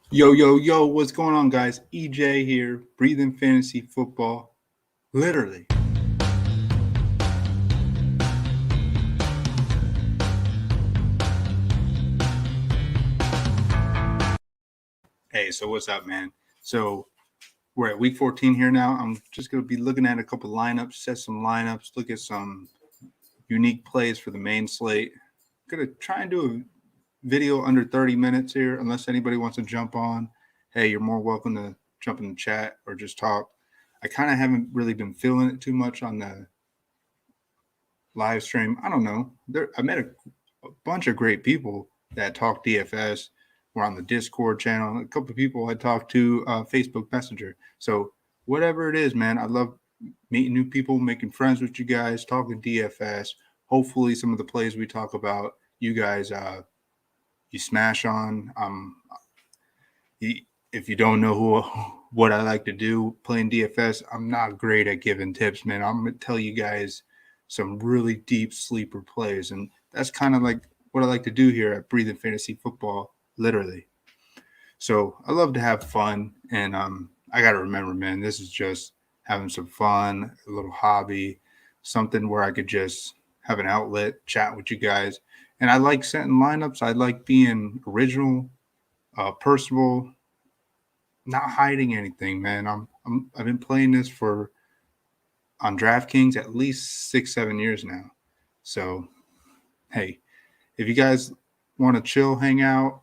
Yo, yo, yo, what's going on, guys? EJ here, breathing fantasy football. Literally. Hey, so what's up, man? So we're at week 14 here now. I'm just going to be looking at a couple lineups, set some lineups, look at some unique plays for the main slate. Going to try and do a video under 30 minutes here, unless anybody wants to jump on. Hey, you're more welcome to jump in the chat or just talk. I kind of haven't really been feeling it too much on the live stream. I don't know. I met a bunch of great people that talk DFS. We're on the Discord channel. A couple of people I talked to Facebook Messenger. So whatever it is, man, I love meeting new people, making friends with you guys, talking DFS. Hopefully, some of the plays we talk about, you guys, you smash on. If you don't know what I like to do playing DFS, I'm not great at giving tips, man. I'm gonna tell you guys some really deep sleeper plays, and that's kind of like what I like to do here at Breathing Fantasy Football, literally. So I love to have fun, and I got to remember, man, this is just having some fun, a little hobby, something where I could just have an outlet, chat with you guys. And I like setting lineups. I like being original, personable, not hiding anything, man. I've been playing this for on Draftkings at least 6-7 years now. So hey, if you guys want to chill, hang out,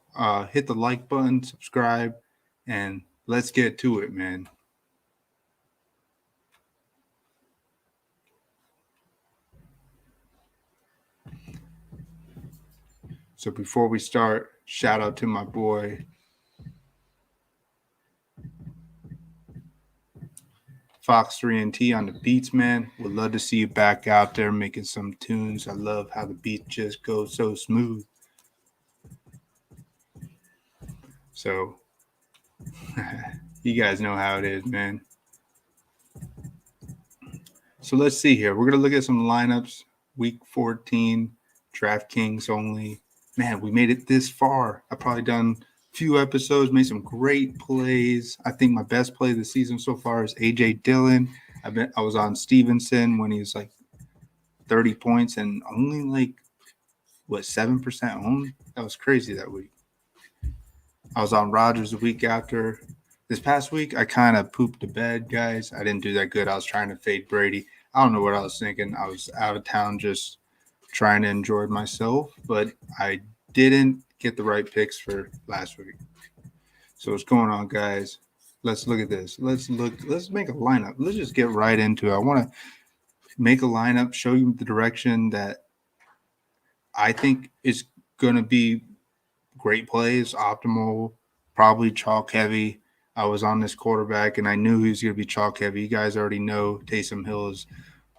hit the like button, subscribe, and let's get to it, man. So before we start, shout out to my boy Fox 3 and T on the beats, man. Would love to see you back out there making some tunes. I love how the beat just goes so smooth. So you guys know how it is, man. So let's see here. We're going to look at some lineups. Week 14, DraftKings only. Man, we made it this far. I've probably done a few episodes, made some great plays. I think my best play of the season so far is AJ Dillon. I was on Stevenson when he was like 30 points and only like 7% owned. That was crazy that week. I was on Rodgers the week after. This past week, I kind of pooped the bed, guys. I didn't do that good. I was trying to fade Brady. I don't know what I was thinking. I was out of town just trying to enjoy myself, but I didn't get the right picks for last week. So what's going on, guys? Let's look at this. Let's make a lineup. Let's just get right into it. I want to make a lineup, show you the direction that I think is going to be great plays, optimal, probably chalk heavy. I was on this quarterback and I knew he was going to be chalk heavy. You guys already know Taysom Hill is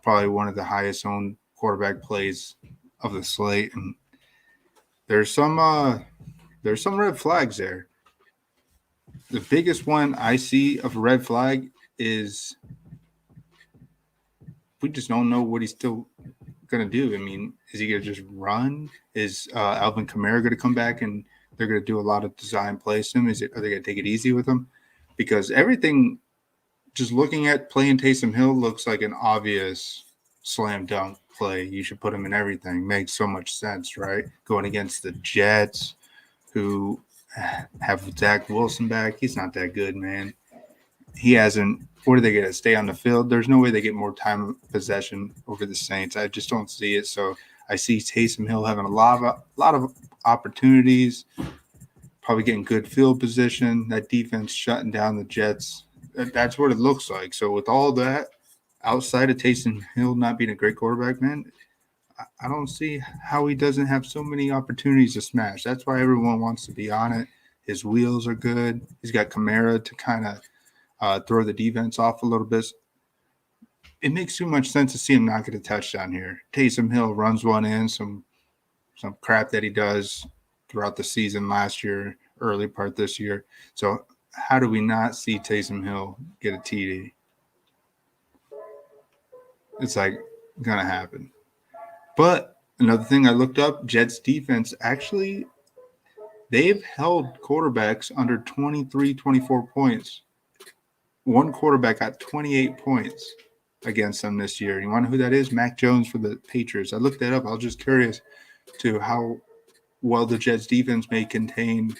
probably one of the highest owned quarterback plays of the slate, and there's some red flags there. The biggest one I see of a red flag is we just don't know what he's still going to do. I mean, is he going to just run? Is Alvin Kamara going to come back and they're going to do a lot of design plays to him? Are they going to take it easy with him? Because everything, just looking at playing Taysom Hill, looks like an obvious slam dunk play. You should put him in everything. Makes so much sense, right? Going against the Jets, who have Zach Wilson back. He's not that good, man. He hasn't. What are they going to stay on the field? There's no way they get more time of possession over the Saints. I just don't see it. So I see Taysom Hill having a lot of opportunities, probably getting good field position. That defense shutting down the Jets. That's what it looks like. So with all that, outside of Taysom Hill not being a great quarterback, man, I don't see how he doesn't have so many opportunities to smash. That's why everyone wants to be on it. His wheels are good. He's got Kamara to kind of throw the defense off a little bit. It makes too much sense to see him not get a touchdown here. Taysom Hill runs one in, some crap that he does throughout the season last year, early part this year. So how do we not see Taysom Hill get a TD? It's like gonna happen. But another thing I looked up, Jets defense actually they've held quarterbacks under 23, 24 points. One quarterback got 28 points against them this year. You want to know who that is? Mac Jones for the Patriots. I looked that up. I was just curious to how well the Jets defense may contain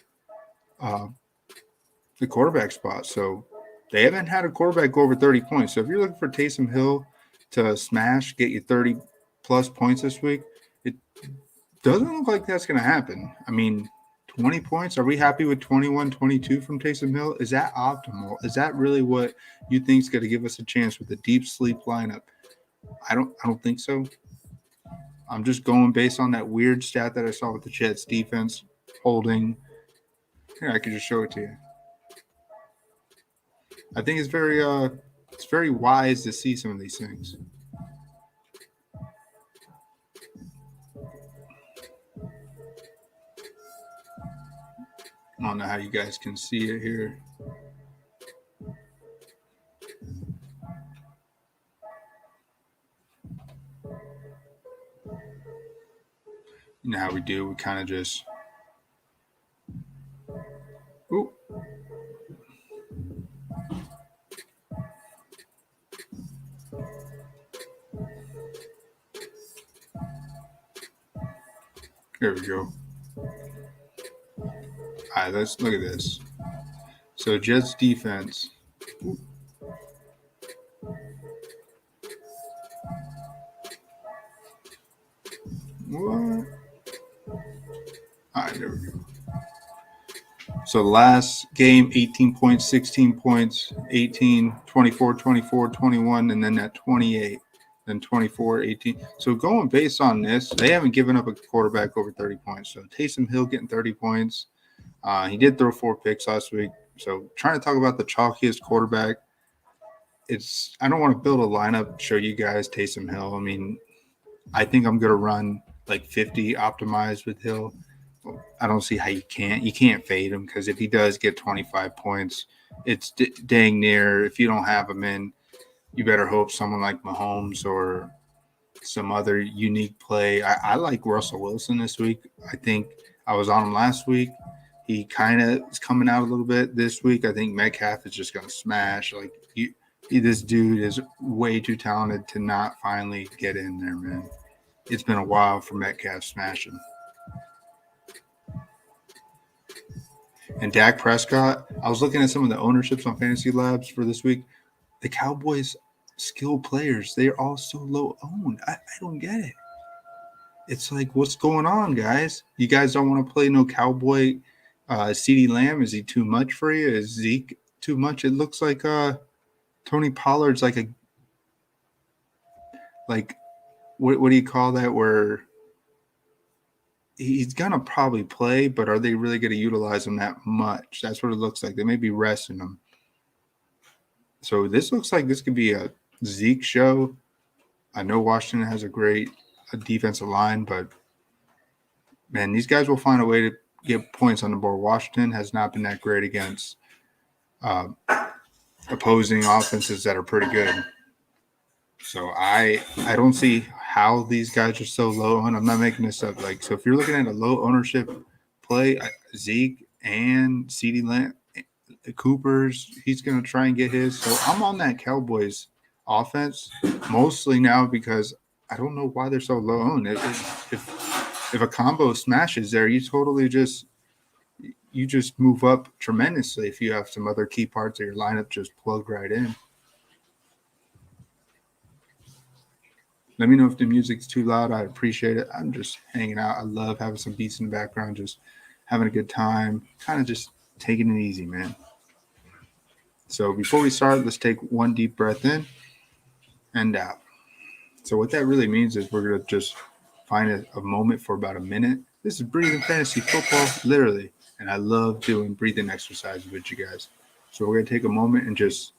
the quarterback spot. So they haven't had a quarterback go over 30 points. So if you're looking for Taysom Hill to smash, get you 30 plus points this week, it doesn't look like that's going to happen. I mean, 20 points. Are we happy with 21, 22 from Taysom Hill? Is that optimal? Is that really what you think is going to give us a chance with a deep sleep lineup? I don't think so. I'm just going based on that weird stat that I saw with the Jets defense holding. Here, I could just show it to you. I think it's very wise to see some of these things. I don't know how you guys can see it here. You know how we do. We kind of just. Ooh. There we go. All right, let's look at this. So Jets defense. Ooh. What? All right, there we go. So last game, 18 points, 16 points, 18, 24, 24, 21, and then that 28, then 24, 18. So going based on this, they haven't given up a quarterback over 30 points. So Taysom Hill getting 30 points. He did throw 4 picks last week. So trying to talk about the chalkiest quarterback, I don't want to build a lineup, show you guys Taysom Hill. I mean, I think I'm going to run like 50 optimized with Hill. I don't see how you can't fade him, because if he does get 25 points, it's dang near. If you don't have him in, you better hope someone like Mahomes or some other unique play. I like Russell Wilson this week. I think I was on him last week. He kind of is coming out a little bit this week. I think Metcalf is just going to smash. Like this dude is way too talented to not finally get in there, man. It's been a while for Metcalf smashing. And Dak Prescott, I was looking at some of the ownerships on Fantasy Labs for this week. The Cowboys' skilled players, they're all so low owned. I don't get it. It's like, what's going on, guys? You guys don't want to play no Cowboy CeeDee Lamb? Is he too much for you? Is Zeke too much? It looks like Tony Pollard's like what do you call that, where he's going to probably play, but are they really going to utilize him that much? That's what it looks like. They may be resting him. So this looks like this could be a Zeke show. I know Washington has a great defensive line, but, man, these guys will find a way to get points on the board. Washington has not been that great against opposing offenses that are pretty good. So I don't see how these guys are so low on. I'm not making this up. So if you're looking at a low ownership play, Zeke and CeeDee Lamb, Cooper's, he's going to try and get his. So I'm on that Cowboys offense mostly now because I don't know why they're so low owned. If a combo smashes there, you totally just move up tremendously. If you have some other key parts of your lineup just plug right in. Let me know if the music's too loud. I appreciate it. I'm just hanging out. I love having some beats in the background, just having a good time, kind of just taking it easy, man. So before we start, let's take one deep breath in and out. So what that really means is we're going to just find a moment for about a minute. This is breathing fantasy football, literally. And I love doing breathing exercises with you guys. So we're going to take a moment and just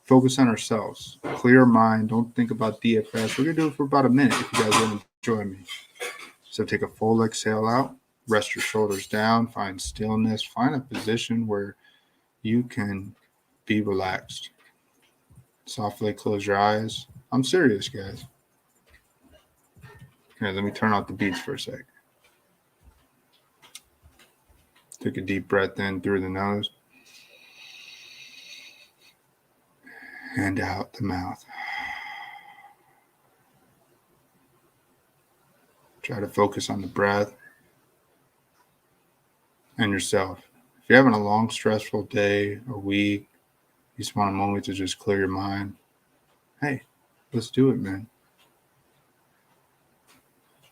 focus on ourselves. Clear our mind. Don't think about DFS. We're going to do it for about a minute if you guys want to join me. So take a full exhale out. Rest your shoulders down. Find stillness. Find a position where you can be relaxed. Softly close your eyes. I'm serious, guys. Here, let me turn off the beats for a sec. Take a deep breath in through the nose and out the mouth. Try to focus on the breath and yourself. If you're having a long, stressful day or week, you just want a moment to just clear your mind. Hey, let's do it, man.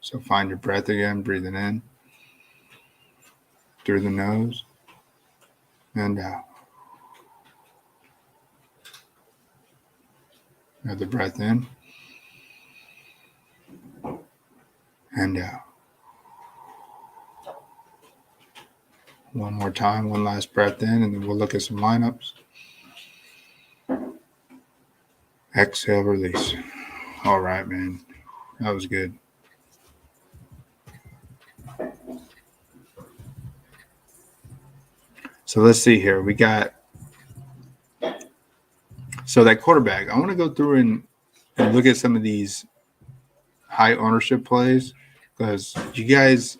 So find your breath again, breathing in through the nose and out. Another breath in and out. One more time, one last breath in, and then we'll look at some lineups. Exhale, release. All right, man. That was good. So let's see here. We got that quarterback. I want to go through and look at some of these high ownership plays because you guys,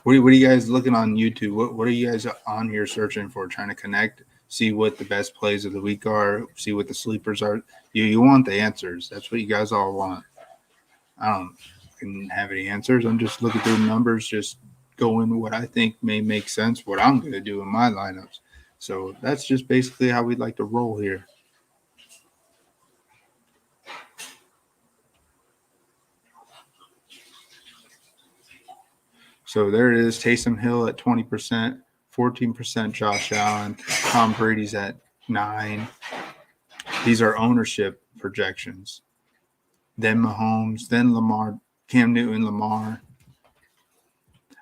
what are you guys looking on YouTube? What are you guys on here searching for? Trying to connect, see what the best plays of the week are, see what the sleepers are. You want the answers. That's what you guys all want. I don't have any answers. I'm just looking through the numbers, just going what I think may make sense, what I'm going to do in my lineups. So that's just basically how we'd like to roll here. So there it is. Taysom Hill at 20%, 14% Josh Allen. Tom Brady's at 9%. These are ownership projections. Then Mahomes, then Lamar, Cam Newton, Lamar.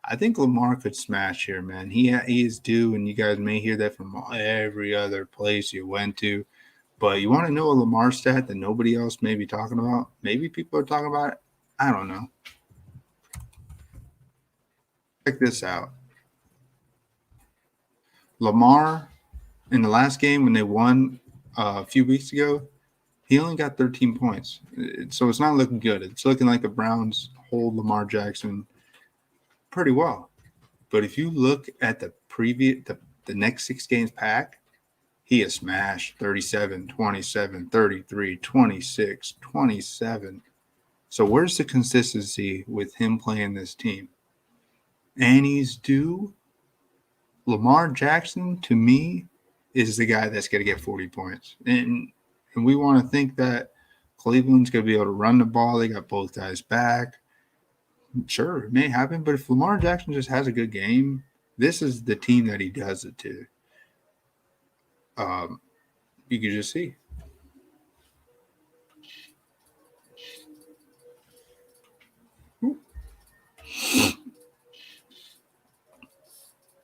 I think Lamar could smash here, man. He is due, and you guys may hear that from every other place you went to. But you want to know a Lamar stat that nobody else may be talking about? Maybe people are talking about it. I don't know. Check this out. Lamar, in the last game when they won a few weeks ago, he only got 13 points. So it's not looking good. It's looking like the Browns hold Lamar Jackson pretty well. But if you look at the next 6 games pack, he has smashed 37, 27, 33, 26, 27. So where's the consistency with him playing this team? And he's due. Lamar Jackson, to me, is the guy that's going to get 40 points. And we want to think that Cleveland's going to be able to run the ball. They got both guys back. Sure, it may happen, but if Lamar Jackson just has a good game, this is the team that he does it to. You can just see.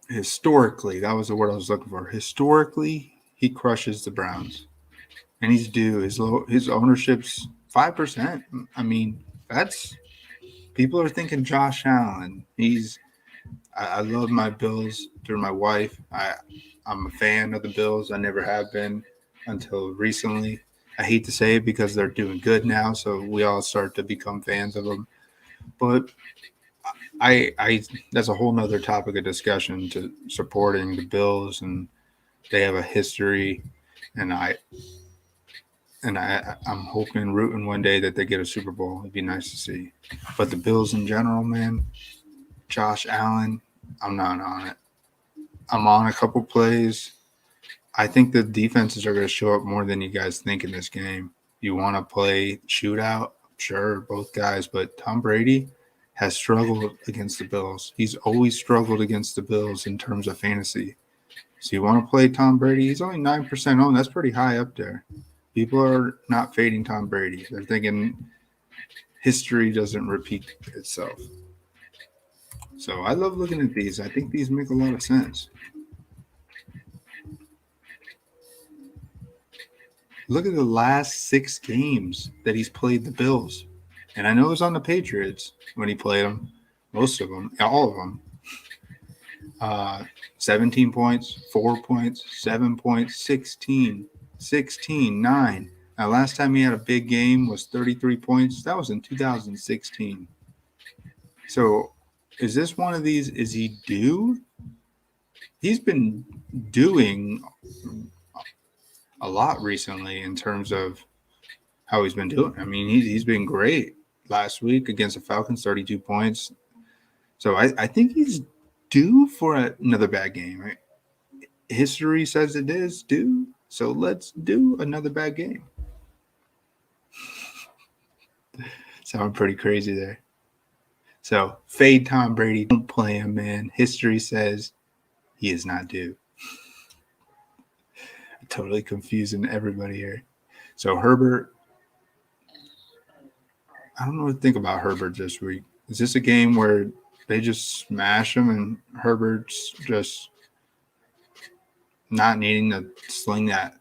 Historically, that was the word I was looking for. Historically, he crushes the Browns, and he's due. His ownership's 5%. I mean, that's people are thinking Josh Allen. I love my Bills through my wife. I'm a fan of the Bills. I never have been until recently. I hate to say it because they're doing good now, so we all start to become fans of them. But I that's a whole nother topic of discussion to supporting the Bills, and they have a history, and I'm hoping, rooting one day that they get a Super Bowl. It'd be nice to see. But the Bills in general, man, Josh Allen, I'm not on it. I'm on a couple plays. I think the defenses are going to show up more than you guys think in this game. You want to play shootout? Sure, both guys. But Tom Brady has struggled against the Bills. He's always struggled against the Bills in terms of fantasy. So you want to play Tom Brady? He's only 9% owned. That's pretty high up there. People are not fading Tom Brady. They're thinking history doesn't repeat itself. So I love looking at these. I think these make a lot of sense. Look at the last 6 games that he's played the Bills. And I know it was on the Patriots when he played them. Most of them. All of them. 17 points, 4 points, 7 points, 16, 9. Now, last time he had a big game was 33 points. That was in 2016. So is this one of these? Is he due? he's been doing a lot recently in terms of how he's been doing. I mean, he's been great last week against the Falcons, 32 points. So I think he's due for another bad game. Right? History says it is due. So let's do another bad game. Sounding pretty crazy there. So fade Tom Brady. Don't play him, man. History says he is not due. Totally confusing everybody here. So Herbert, I don't know what to think about Herbert this week. Is this a game where they just smash him and Herbert's just not needing to sling that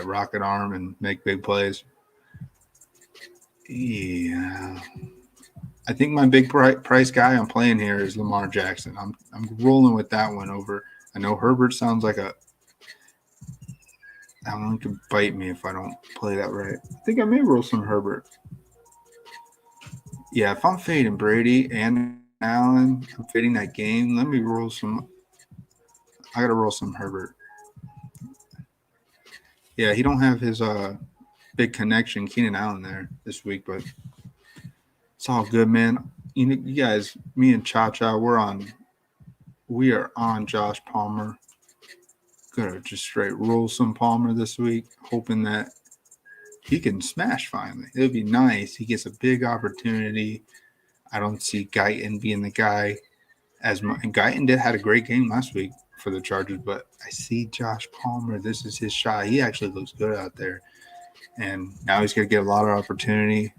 rocket arm and make big plays? Yeah. I think my big price guy I'm playing here is Lamar Jackson. I'm rolling with that one over. I know Herbert sounds like that one could bite me if I don't play that right. I think I may roll some Herbert. Yeah, if I'm fading Brady and Allen, I'm fading that game. Let me roll some. I gotta roll some Herbert. Yeah, he don't have his big connection, Keenan Allen there this week, but it's all good, man. You guys, me and Cha Cha, we are on Josh Palmer. Gonna just straight roll some Palmer this week, hoping that he can smash finally. It would be nice. He gets a big opportunity. I don't see Guyton being the guy as much. And Guyton had a great game last week for the Chargers, but I see Josh Palmer. This is his shot. He actually looks good out there. And now he's going to get a lot of opportunity.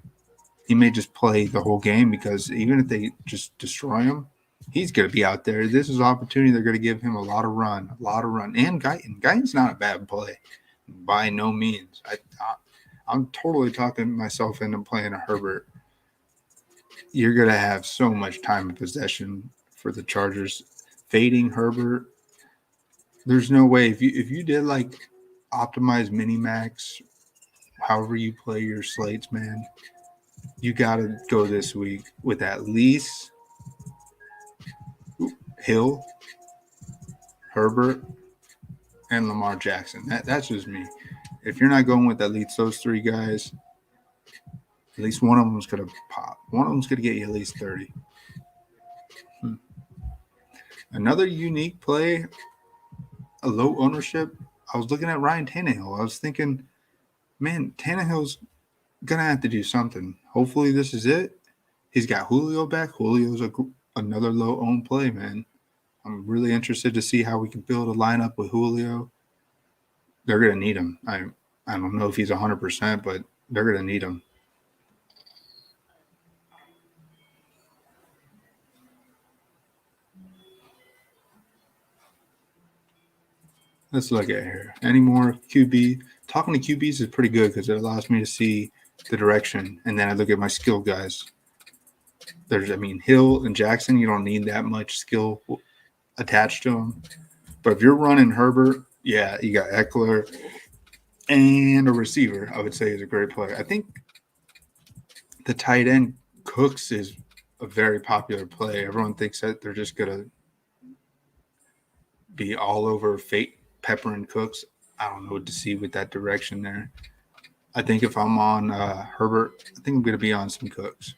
He may just play the whole game because even if they just destroy him, he's going to be out there. This is an opportunity. They're going to give him a lot of run. And Guyton's not a bad play by no means. I'm totally talking myself into playing a Herbert. You're going to have so much time of possession for the Chargers. Fading Herbert, there's no way. If you did like optimize minimax, however you play your slates, man, you got to go this week with at least Hill, Herbert, and Lamar Jackson. That's just me. If you're not going with at least those three guys, at least one of them's going to pop. One of them's going to get you at least 30. Another unique play, a low ownership. I was looking at Ryan Tannehill. I was thinking, man, Tannehill's going to have to do something. Hopefully this is it. He's got Julio back. Julio's another low-owned play, man. I'm really interested to see how we can build a lineup with Julio. They're going to need him. I don't know if he's 100%, but they're going to need him. Let's look at here. Any more QB? Talking to QBs is pretty good because it allows me to see the direction, and then I look at my skill guys. Hill and Jackson, you don't need that much skill attached to them. But if you're running Herbert, yeah, you got Eckler and a receiver, I would say is a great play. I think the tight end Cooks is a very popular play. Everyone thinks that they're just going to be all over fake Pepper and Cooks. I don't know what to see with that direction there. I think if I'm on Herbert, I think I'm going to be on some Cooks.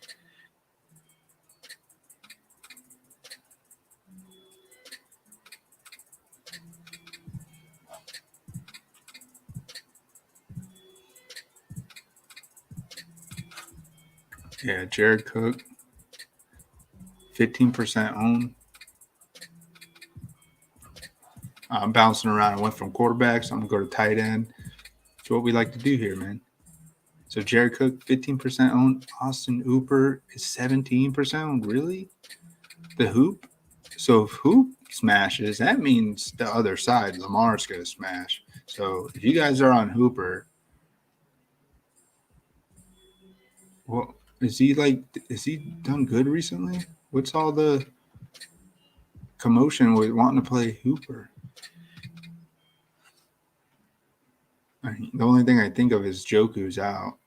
Yeah, Jared Cook, 15% owned. I'm bouncing around. I went from quarterbacks. I'm going to go to tight end. That's what we like to do here, man. So Jared Cook, 15% owned. Austin Hooper is 17% owned. Really? The Hoop? So if Hoop smashes, that means the other side, Lamar's going to smash. So if you guys are on Hooper, well, is he done good recently? What's all the commotion with wanting to play Hooper? The only thing I think of is Joku's out.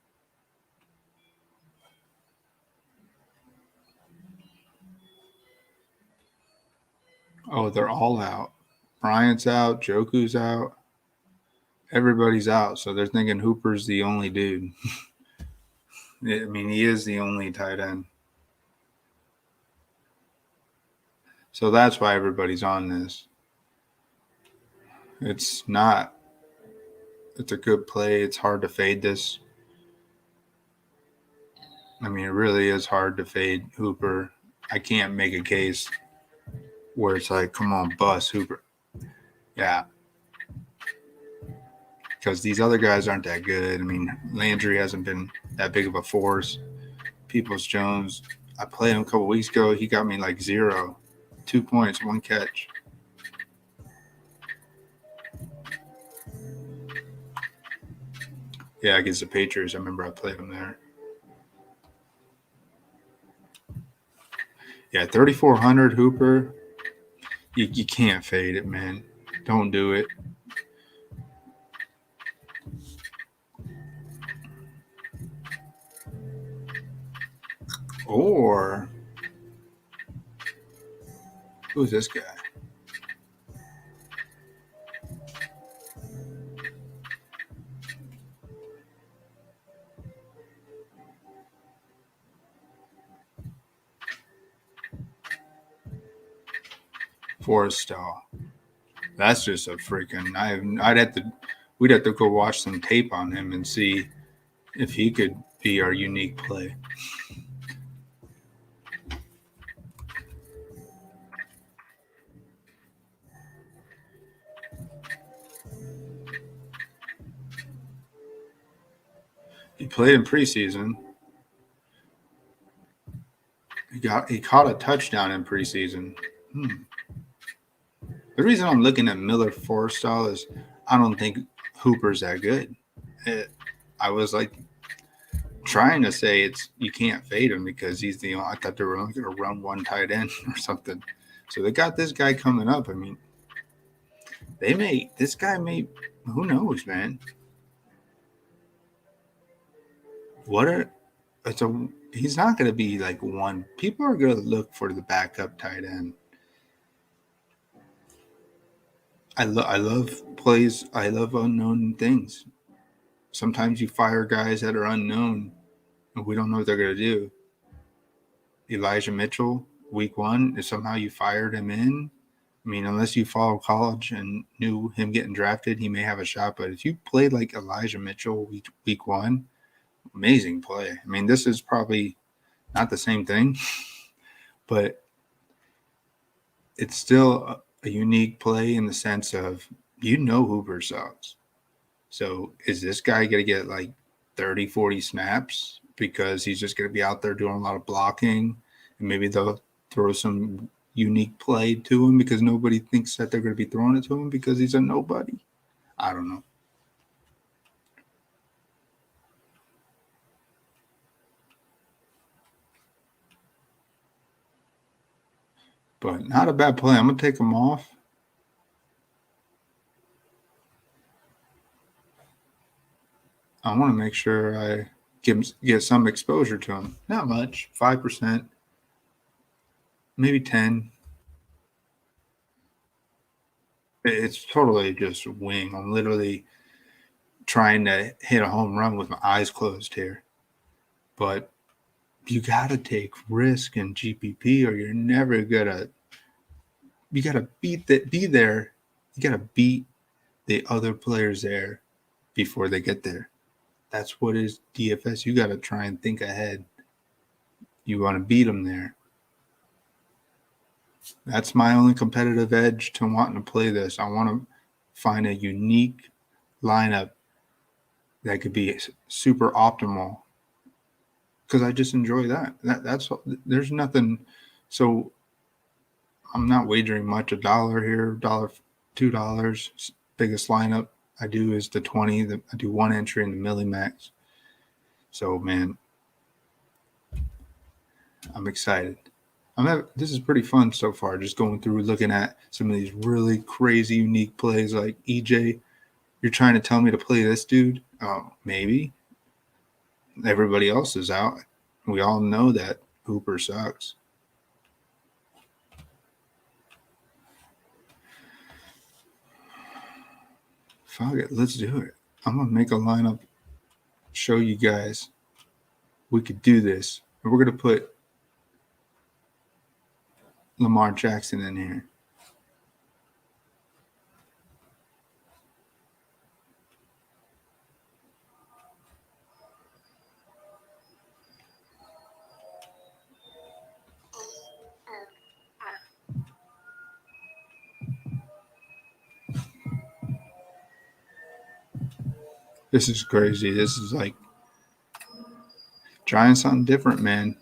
Oh, they're all out. Bryant's out. Joku's out. Everybody's out. So they're thinking Hooper's the only dude. I mean, he is the only tight end. So that's why everybody's on this. It's not. It's a good play. It's hard to fade this. I mean, it really is hard to fade Hooper. I can't make a case where it's like, come on, bust Hooper. Yeah. Because these other guys aren't that good. I mean, Landry hasn't been that big of a force. Peoples-Jones, I played him a couple weeks ago. He got me like 0. 2 points, 1 catch. Yeah, against the Patriots. I remember I played him there. Yeah, 3,400 Hooper. You can't fade it, man. Don't do it. Or who's this guy? Forrestal. That's just a freaking. We'd have to go watch some tape on him and see if he could be our unique play. He played in preseason. He caught a touchdown in preseason. The reason I'm looking at Miller Forrestal is I don't think Hooper's that good. I was like trying to say you can't fade him because he's the only. I thought they were only going to run one tight end or something. So they got this guy coming up. I mean, this guy may, who knows, man. He's not going to be like one. People are going to look for the backup tight end. I love plays. I love unknown things. Sometimes you fire guys that are unknown and we don't know what they're going to do. Elijah Mitchell, week 1, if somehow you fired him in, I mean, unless you follow college and knew him getting drafted, he may have a shot. But if you played like Elijah Mitchell week 1, amazing play. I mean, this is probably not the same thing, but it's still a unique play in the sense of Hooper sucks. So is this guy going to get like 30, 40 snaps because he's just going to be out there doing a lot of blocking and maybe they'll throw some unique play to him because nobody thinks that they're going to be throwing it to him because he's a nobody? I don't know. But not a bad play. I'm going to take him off. I want to make sure I get some exposure to him. Not much, 5%, maybe 10. It's totally just wing. I'm literally trying to hit a home run with my eyes closed here. But you got to take risk in GPP or you're never going to – you got to be there. You got to beat the other players there before they get there. That's what is DFS. You got to try and think ahead. You want to beat them there. That's my only competitive edge to wanting to play this. I want to find a unique lineup that could be super optimal because I just enjoy that. There's nothing. So I'm not wagering much. $1 here, $2. Biggest lineup I do is the 20. I do one entry in the Millie Max. So man, I'm excited. This is pretty fun so far. Just going through, looking at some of these really crazy, unique plays. Like EJ, you're trying to tell me to play this dude? Oh, maybe. Everybody else is out. We all know that Hooper sucks. Fuck it. Let's do it. I'm going to make a lineup, show you guys we could do this. And we're going to put Lamar Jackson in here. This is crazy. This is like trying something different, man.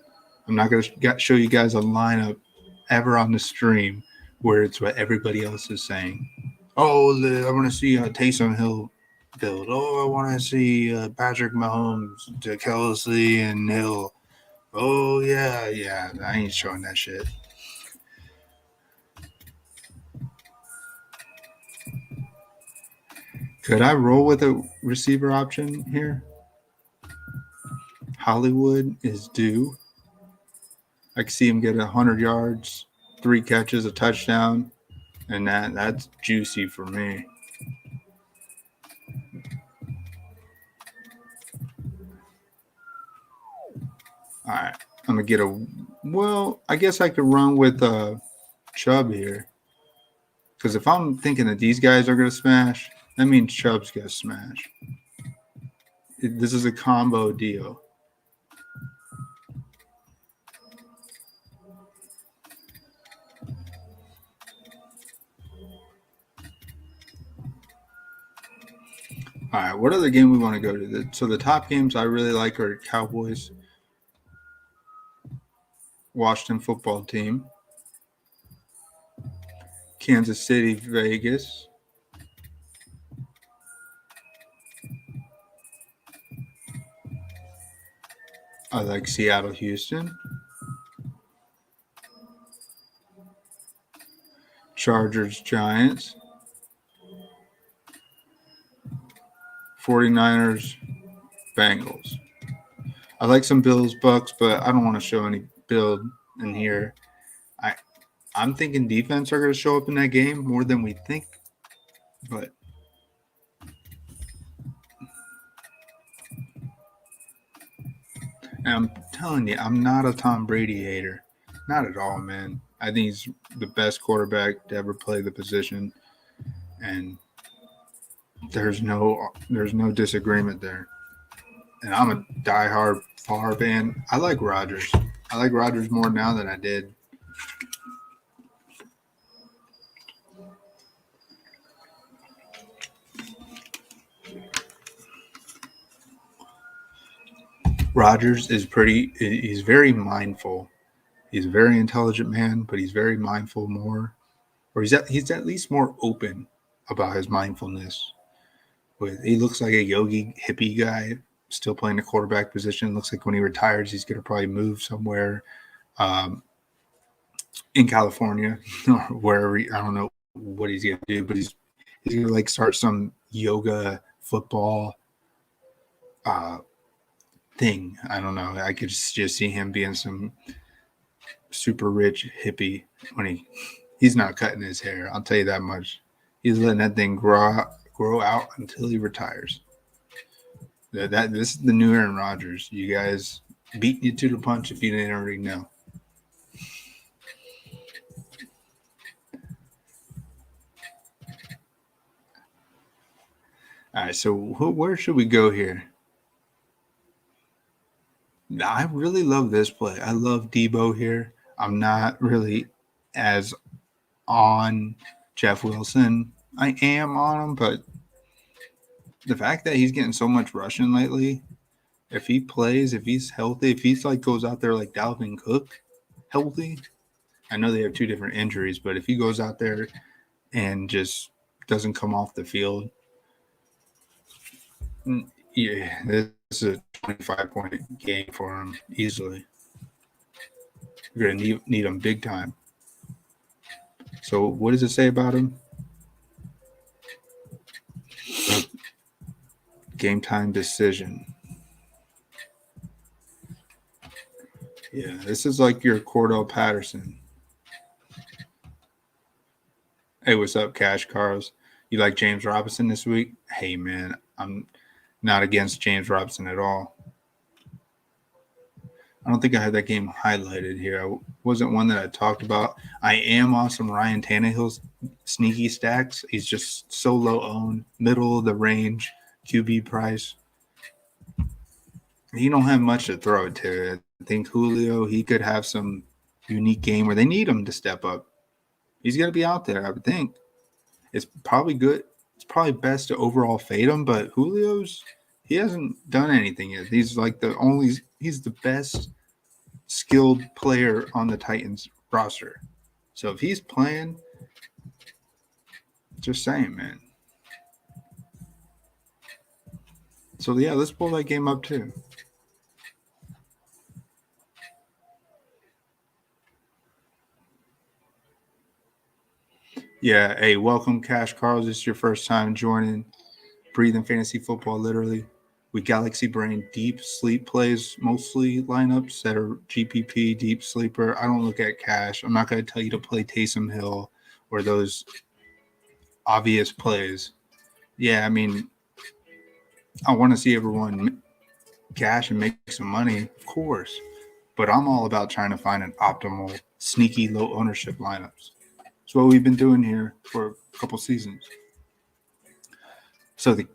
I'm not going to show you guys a lineup ever on the stream where it's what everybody else is saying. Oh, I want to see Taysom Hill build. Oh, I want to see Patrick Mahomes to Kelsey and Hill. Oh, yeah. I ain't showing that shit. Could I roll with a receiver option here? Hollywood is due. I can see him get 100 yards, 3 catches, a touchdown, and that's juicy for me. All right, I'm going to get I guess I could run with Chubb here. Because if I'm thinking that these guys are going to smash, that means Chubb's going to smash. This is a combo deal. All right, what other game we want to go to? So the top games I really like are Cowboys, Washington football team, Kansas City, Vegas. I like Seattle, Houston. Chargers, Giants. 49ers, Bengals. I like some Bills, Bucks, but I don't want to show any build in here. I'm thinking defense are going to show up in that game more than we think, but I'm telling you, I'm not a Tom Brady hater. Not at all, man. I think he's the best quarterback to ever play the position, and there's no disagreement there. And I'm a diehard Favre fan. I like Rodgers. I like Rodgers more now than I did. Rodgers is he's very mindful. He's a very intelligent man, but he's very mindful more, or he's at least more open about his mindfulness. He looks like a yogi hippie guy, still playing the quarterback position. Looks like when he retires, he's going to probably move somewhere in California or wherever. I don't know what he's going to do, but he's going to like start some yoga football thing. I don't know. I could just see him being some super rich hippie when he's not cutting his hair. I'll tell you that much. He's letting that thing grow out until he retires. This is the new Aaron Rodgers. You guys beat you to the punch if you didn't already know. All right, so where should we go here? I really love this play. I love Debo here. I'm not really as on Jeff Wilson. I am on him, but the fact that he's getting so much rushing lately, if he plays, if he's healthy, if he's like goes out there like Dalvin Cook, healthy, I know they have 2 different injuries, but if he goes out there and just doesn't come off the field, yeah, this is a 25-point game for him easily. You're going to need him big time. So what does it say about him? Game time decision. Yeah, this is like your Cordell Patterson. Hey, what's up, Cash Cars? You like James Robinson this week? Hey, man, I'm not against James Robinson at all. I don't think I had that game highlighted here. I wasn't one that I talked about. I am on some Ryan Tannehill's sneaky stacks. He's just so low owned, middle of the range, QB price. He don't have much to throw it to. I think Julio, he could have some unique game where they need him to step up. He's going to be out there, I would think. It's probably good. It's probably best to overall fade him, but he hasn't done anything yet. He's the best skilled player on the Titans roster. So if he's playing, just saying, man. So yeah, let's pull that game up too. Yeah, hey, welcome, Cash Carls. This is your first time joining Breathing Fantasy Football, literally. We Galaxy Brain deep sleep plays, mostly lineups that are GPP, deep sleeper. I don't look at cash. I'm not going to tell you to play Taysom Hill or those obvious plays. Yeah, I mean, I want to see everyone cash and make some money, of course. But I'm all about trying to find an optimal, sneaky, low ownership lineups. That's what we've been doing here for a couple seasons. So the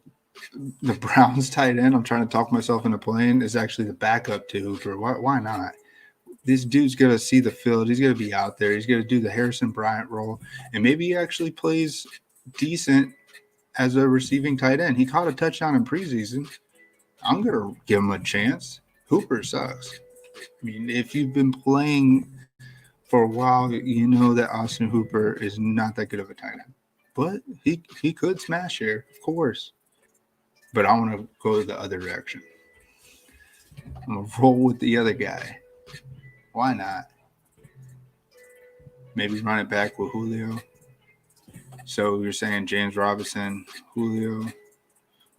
Browns tight end, I'm trying to talk myself into playing, is actually the backup to Hooper. Why not? This dude's going to see the field. He's going to be out there. He's going to do the Harrison Bryant role. And maybe he actually plays decent as a receiving tight end. He caught a touchdown in preseason. I'm going to give him a chance. Hooper sucks. I mean, if you've been playing for a while, you know that Austin Hooper is not that good of a tight end. But he could smash here, of course. But I want to go the other direction. I'm going to roll with the other guy. Why not? Maybe run it back with Julio. So you're saying James Robinson, Julio.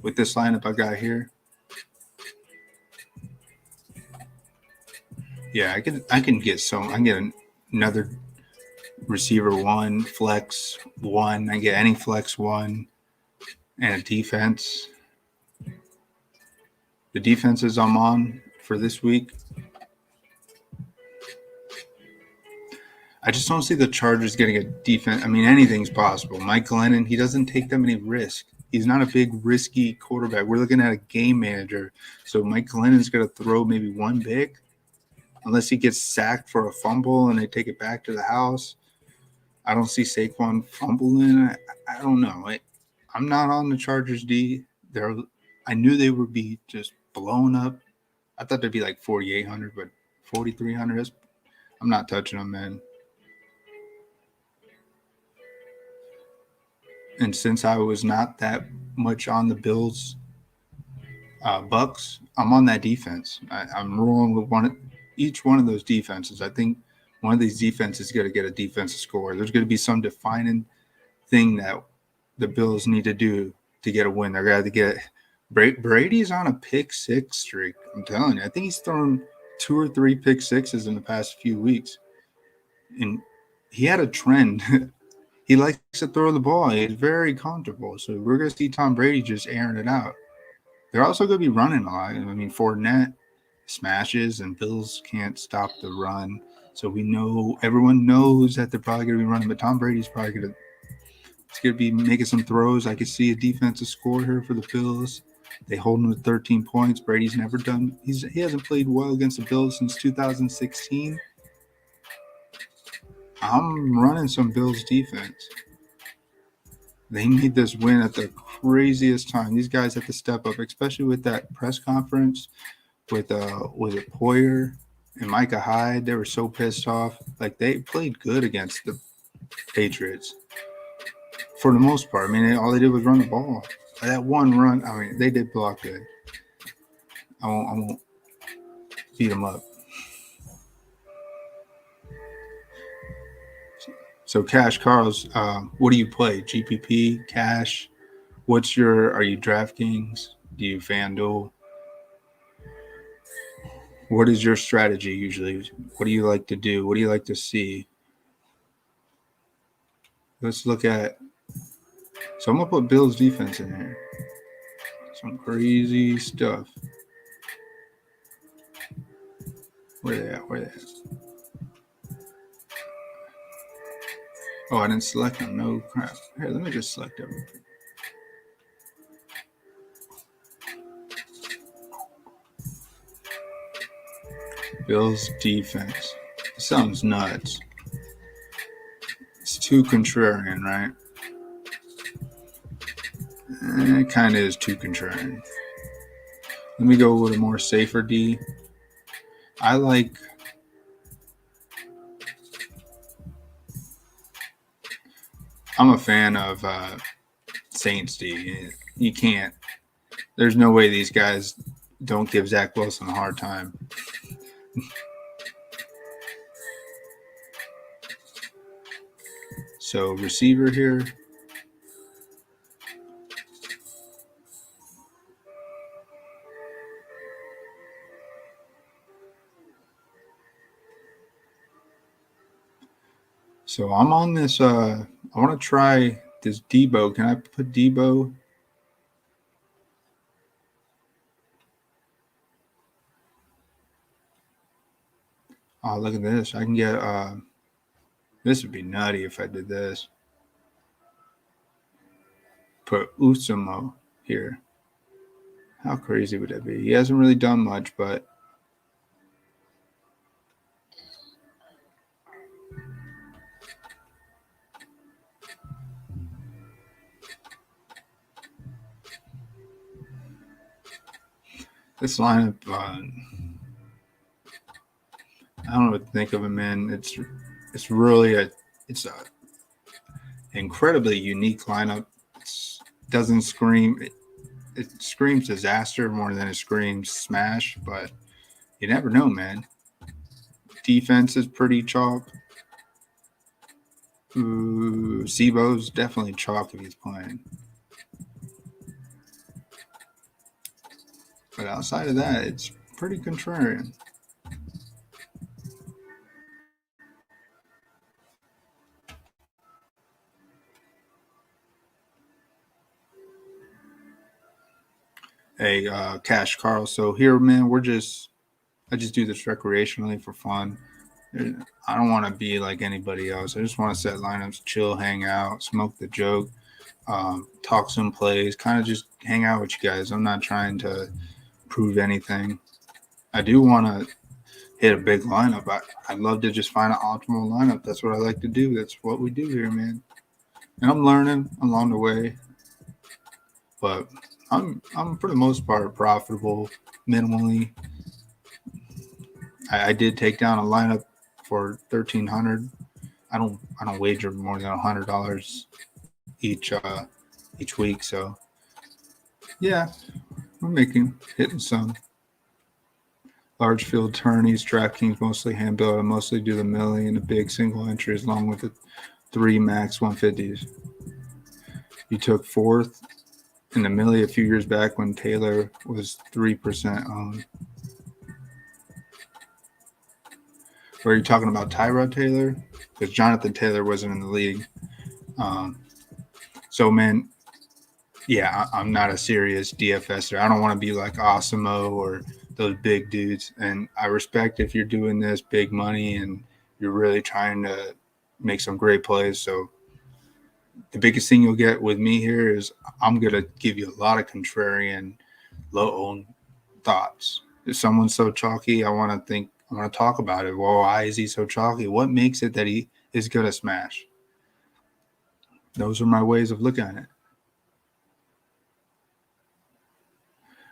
With this lineup I got here. Yeah, I can get another receiver 1, flex 1. I get any flex 1 and a defense. The defenses I'm on for this week, I just don't see the Chargers getting a defense. I mean, anything's possible. Mike Glennon, he doesn't take that many risks. He's not a big, risky quarterback. We're looking at a game manager. So Mike Glennon's going to throw maybe one pick unless he gets sacked for a fumble and they take it back to the house. I don't see Saquon fumbling. I don't know. I'm not on the Chargers D. I knew they would be just blown up. I thought they'd be like 4,800, but 4,300. I'm not touching them, man. And since I was not that much on the Bills, Bucks, I'm on that defense. I'm rolling with each one of those defenses. I think one of these defenses is going to get a defensive score. There's going to be some defining thing that the Bills need to do to get a win. They're going to get Brady's on a pick 6 streak. I'm telling you, I think he's thrown 2 or 3 pick 6s in the past few weeks, and he had a trend. He likes to throw the ball. He's very comfortable. So we're going to see Tom Brady just airing it out. They're also going to be running a lot. I mean, Fournette smashes, and Bills can't stop the run. So everyone knows that they're probably going to be running, but Tom Brady's probably going to be making some throws. I could see a defensive score here for the Bills. They hold him to 13 points. Brady's never done. He hasn't played well against the Bills since 2016. I'm running some Bills defense. They need this win at the craziest time. These guys have to step up, especially with that press conference with Poyer and Micah Hyde. They were so pissed off. Like, they played good against the Patriots for the most part. I mean, all they did was run the ball. That one run, I mean, they did block good. I won't beat them up. So Cash Carls, what do you play? GPP, Cash? Are you Draftkings? Do you FanDuel? What is your strategy usually? What do you like to do? What do you like to see? Let's look at So I'm going to put Bills defense in here. Some crazy stuff. Where they at? Where they at? Oh, I didn't select them. No crap. Here, let me just select everything. Bills defense. This sounds nuts. It's too contrarian, right? It kind of is too contrarian. Let me go with a more safer D. I'm a fan of Saints D. You can't. There's no way these guys don't give Zach Wilson a hard time. So receiver here. So I'm on this. I want to try this Debo. Can I put Debo? Oh, look at this. I can get. This would be nutty if I did this. Put Usamo here. How crazy would that be? He hasn't really done much, but this lineup, I don't know what to think of it, man. It's really a incredibly unique lineup. It doesn't scream. It screams disaster more than it screams smash, but you never know, man. Defense is pretty chalk. Sebo's definitely chalk if he's playing. But outside of that, it's pretty contrarian. Hey, Cash Carl. So here, man, I just do this recreationally for fun. I don't want to be like anybody else. I just want to set lineups, chill, hang out, smoke the joke, talk some plays, kind of just hang out with you guys. I'm not trying to prove anything. I do want to hit a big lineup. I'd love to just find an optimal lineup. That's what I like to do. That's what we do here, man. And I'm learning along the way. But I'm for the most part profitable minimally. I did take down a lineup for $1,300. I don't wager more than $100 each week. So yeah, we're hitting some large field tourneys. Draftkings mostly hand build. I mostly do the milli and the big single entries along with the 3 max 150s. You took fourth in the milli a few years back when Taylor was 3% owned. Or are you talking about Tyrod Taylor? Because Jonathan Taylor wasn't in the league. So, man, yeah, I'm not a serious DFSer. I don't want to be like Osimo or those big dudes. And I respect if you're doing this big money and you're really trying to make some great plays. So the biggest thing you'll get with me here is I'm going to give you a lot of contrarian, low-owned thoughts. If someone's so chalky, I want to talk about it. Well, why is he so chalky? What makes it that he is going to smash? Those are my ways of looking at it.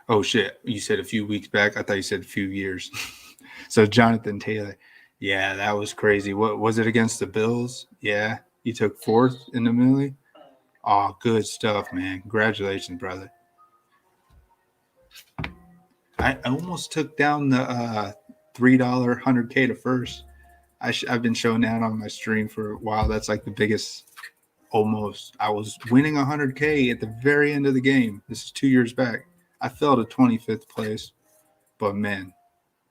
Oh, shit. You said a few weeks back. I thought you said a few years. So Jonathan Taylor. Yeah, that was crazy. What was it against the Bills? Yeah. You took fourth in the milli? Oh, good stuff, man. Congratulations, brother. I almost took down the $3 100K to first. I've been showing that on my stream for a while. That's like the biggest almost. I was winning 100K at the very end of the game. This is 2 years back. I fell to 25th place. But, man,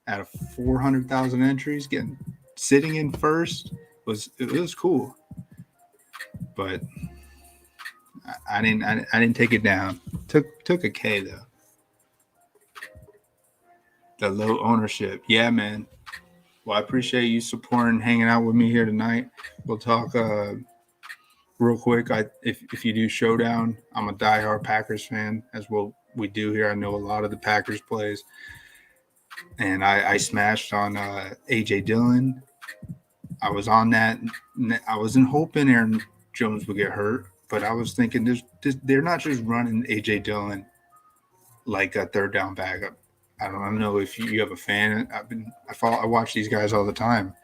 out of 400,000 entries, sitting in first it was cool. But I didn't take it down. Took a K though. The low ownership. Yeah, man. Well, I appreciate you supporting, hanging out with me here tonight. We'll talk real quick. If you do Showdown, I'm a diehard Packers fan, as well we do here. I know a lot of the Packers plays, and I smashed on AJ Dillon. I was on that. I wasn't hoping Aaron Jones would get hurt, but I was thinking they're not just running AJ Dillon like a third down backup. I don't know if you have a fan. I watch these guys all the time.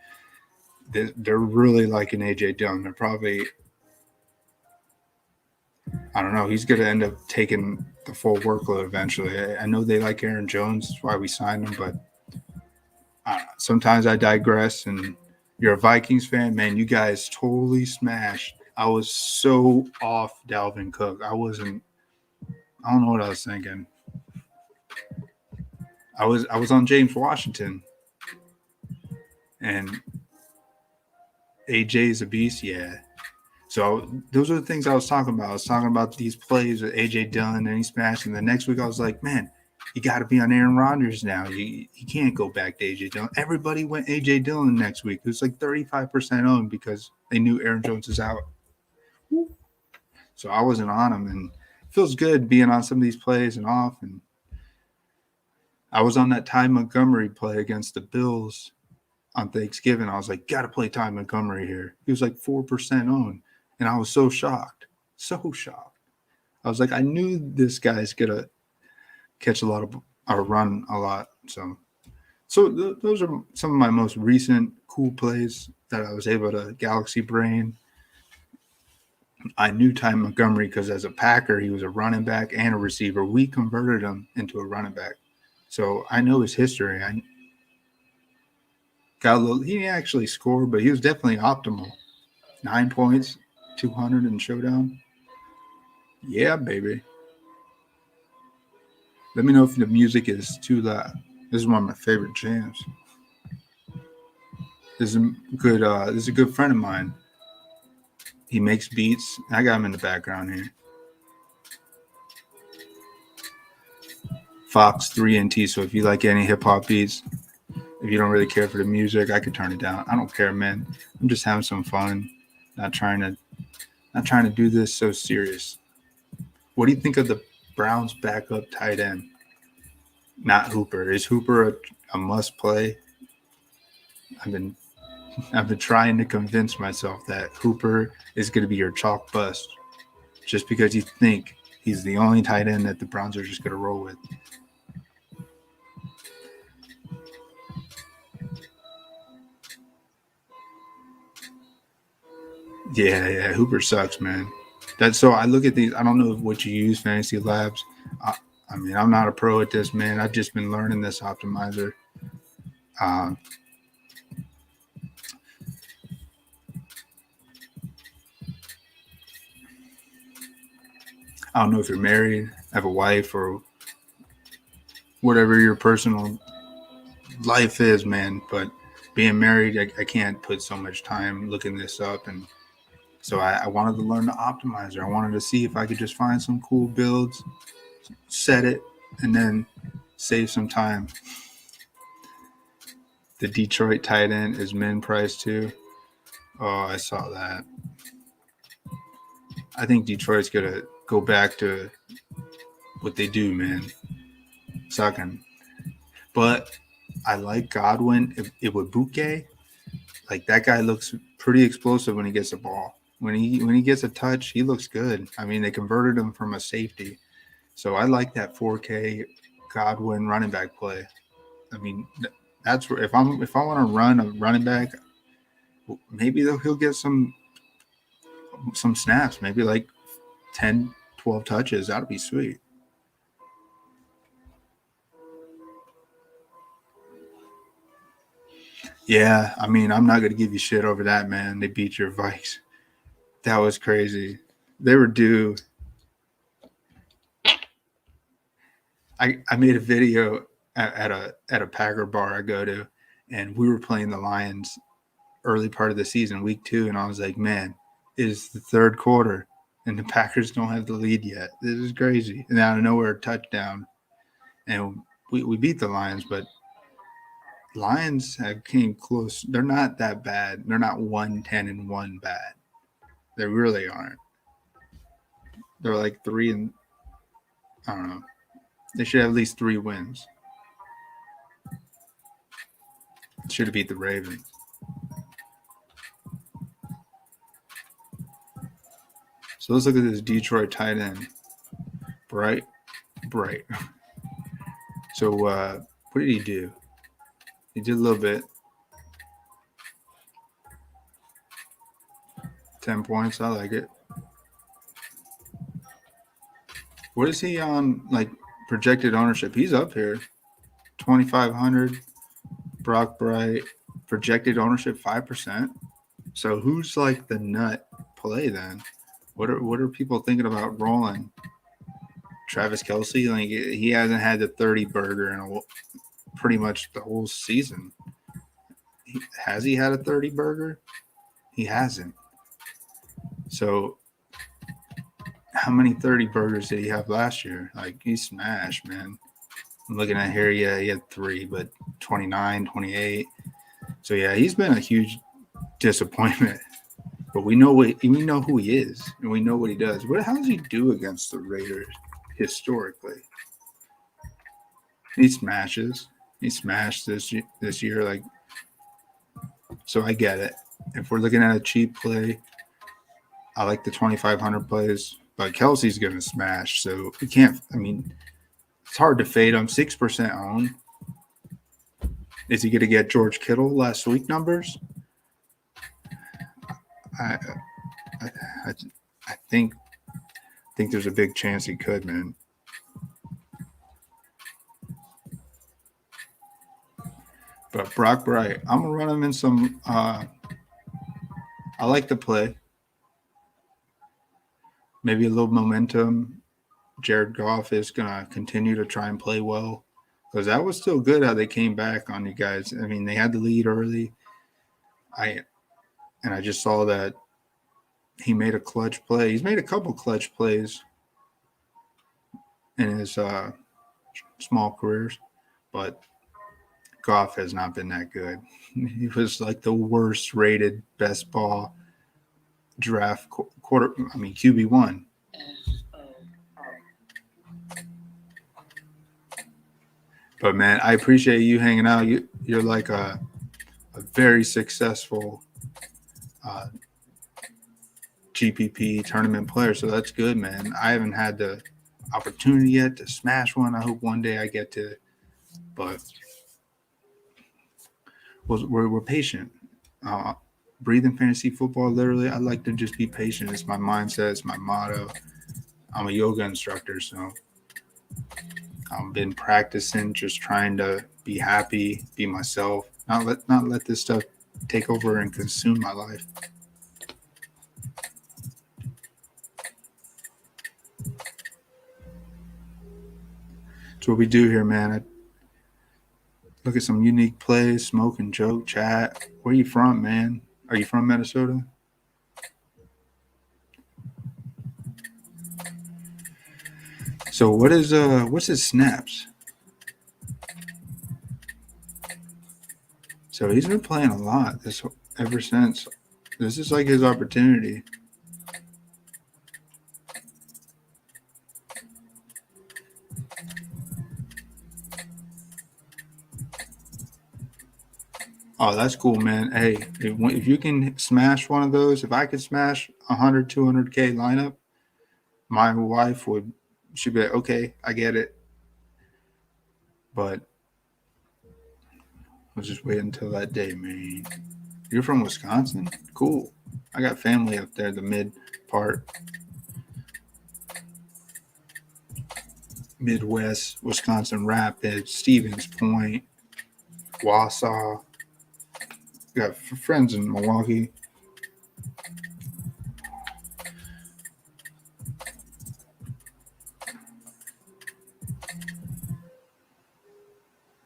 They're really liking AJ Dillon. They're probably, I don't know. He's going to end up taking the full workload eventually. I know they like Aaron Jones. That's why we signed him, but sometimes I digress. And you're a Vikings fan, man. You guys totally smashed. I was so off Dalvin Cook. I don't know what I was thinking. I was on James Washington, and AJ's a beast, yeah. So those are the things I was talking about. I was talking about these plays with AJ Dillon, and he smashed. And the next week I was like, man, you got to be on Aaron Rodgers now. You can't go back to AJ Dillon. Everybody went AJ Dillon next week. It was like 35% owned because they knew Aaron Jones is out. So I wasn't on him, and it feels good being on some of these plays and off. And I was on that Ty Montgomery play against the Bills on Thanksgiving. I was like, got to play Ty Montgomery here. He was like 4% owned. And I was so shocked. So shocked. I was like, I knew this guy's going to catch a lot of or run a lot. So those are some of my most recent cool plays that I was able to Galaxy Brain. I knew Ty Montgomery because as a Packer, he was a running back and a receiver. We converted him into a running back. So I know his history. I got a little, he didn't actually score, but he was definitely optimal. 9 points, 200 in Showdown. Yeah, baby. Let me know if the music is too loud. This is one of my favorite jams. This is a good friend of mine. He makes beats. I got him in the background here. Fox 3NT. So if you like any hip hop beats, if you don't really care for the music, I could turn it down. I don't care, man. I'm just having some fun. Not trying to do this so serious. What do you think of the Browns backup tight end? Not Hooper. Is Hooper a must play? I've been trying to convince myself that Hooper is going to be your chalk bust just because you think he's the only tight end that the Browns are just going to roll with. Yeah, Hooper sucks, man. So I look at these. I don't know what you use, Fantasy Labs. I mean, I'm not a pro at this, man. I've just been learning this optimizer. I don't know if you're married, have a wife, or whatever your personal life is, man. But being married, I can't put so much time looking this up. And so I wanted to learn the optimizer. I wanted to see if I could just find some cool builds, set it, and then save some time. The Detroit tight end is min price too. Oh, I saw that. I think Detroit's going to go back to what they do, man. Sucking. But I like Godwin. It would Buke. Like that guy looks pretty explosive when he gets the ball. When he gets a touch, he looks good. I mean, they converted him from a safety. So I like that 4K Godwin running back play. I mean, that's where if I want to run a running back, maybe he'll get some snaps, maybe like 10, 12 touches. That'd be sweet. Yeah, I mean, I'm not going to give you shit over that, man. They beat your Vikes. That was crazy. They were due. I made a video at a Packer bar I go to, and we were playing the Lions early part of the season, week 2, and I was like, man, it is the third quarter, and the Packers don't have the lead yet. This is crazy. And out of nowhere, a touchdown. And we beat the Lions, but Lions have came close. They're not that bad. They're not 1-10-1 bad. They really aren't. They're like 3 and I don't know. They should have at least 3 wins. Should have beat the Ravens. So let's look at this Detroit tight end. Bright. So what did he do? He did a little bit. 10 points. I like it. What is he on, like, projected ownership? He's up here. 2,500. Brock Bright. Projected ownership 5%. So who's like the nut play then? What are people thinking about rolling? Travis Kelsey, like he hasn't had the 30 burger in pretty much the whole season. Has he had a 30 burger? He hasn't. So how many 30 burgers did he have last year? Like he smashed, man. I'm looking at here, yeah, he had 3, but 29, 28. So yeah, he's been a huge disappointment. But we know who he is, and we know what he does. How does he do against the Raiders historically? He smashes. He smashed this year. Like, so I get it. If we're looking at a cheap play, I like the 2,500 plays. But Kelsey's going to smash, so we can't. I mean, it's hard to fade him. 6% owned. Is he going to get George Kittle last week numbers? I think there's a big chance he could, man. But Brock Bright, I'm gonna run him in some. I like the play. Maybe a little momentum. Jared Goff is gonna continue to try and play well because that was still good how they came back on you guys. I mean, they had the lead early. I just saw that he made a clutch play. He's made a couple clutch plays in his small careers, but Goff has not been that good. He was like the worst rated best ball draft QB1. But man, I appreciate you hanging out. You're like a very successful GPP tournament player, so that's good, man. I haven't had the opportunity yet to smash one. I hope one day I get to, but we're patient. Breathing fantasy football, literally, I like to just be patient. It's my mindset. It's my motto. I'm a yoga instructor, so I've been practicing, just trying to be happy, be myself, not let this stuff take over and consume my life. That's what we do here, man. I look at some unique plays, smoke and joke, chat. Where are you from, man? Are you from Minnesota? So what's his snaps? So he's been playing a lot ever since. This is like his opportunity. Oh, that's cool, man. Hey, if you can smash one of those, if I could smash 100, 200K lineup, my wife she'd be like, okay, I get it. But we'll just wait until that day, man. You're from Wisconsin? Cool. I got family up there, the mid part. Midwest, Wisconsin Rapids, Stevens Point, Wausau. Got friends in Milwaukee.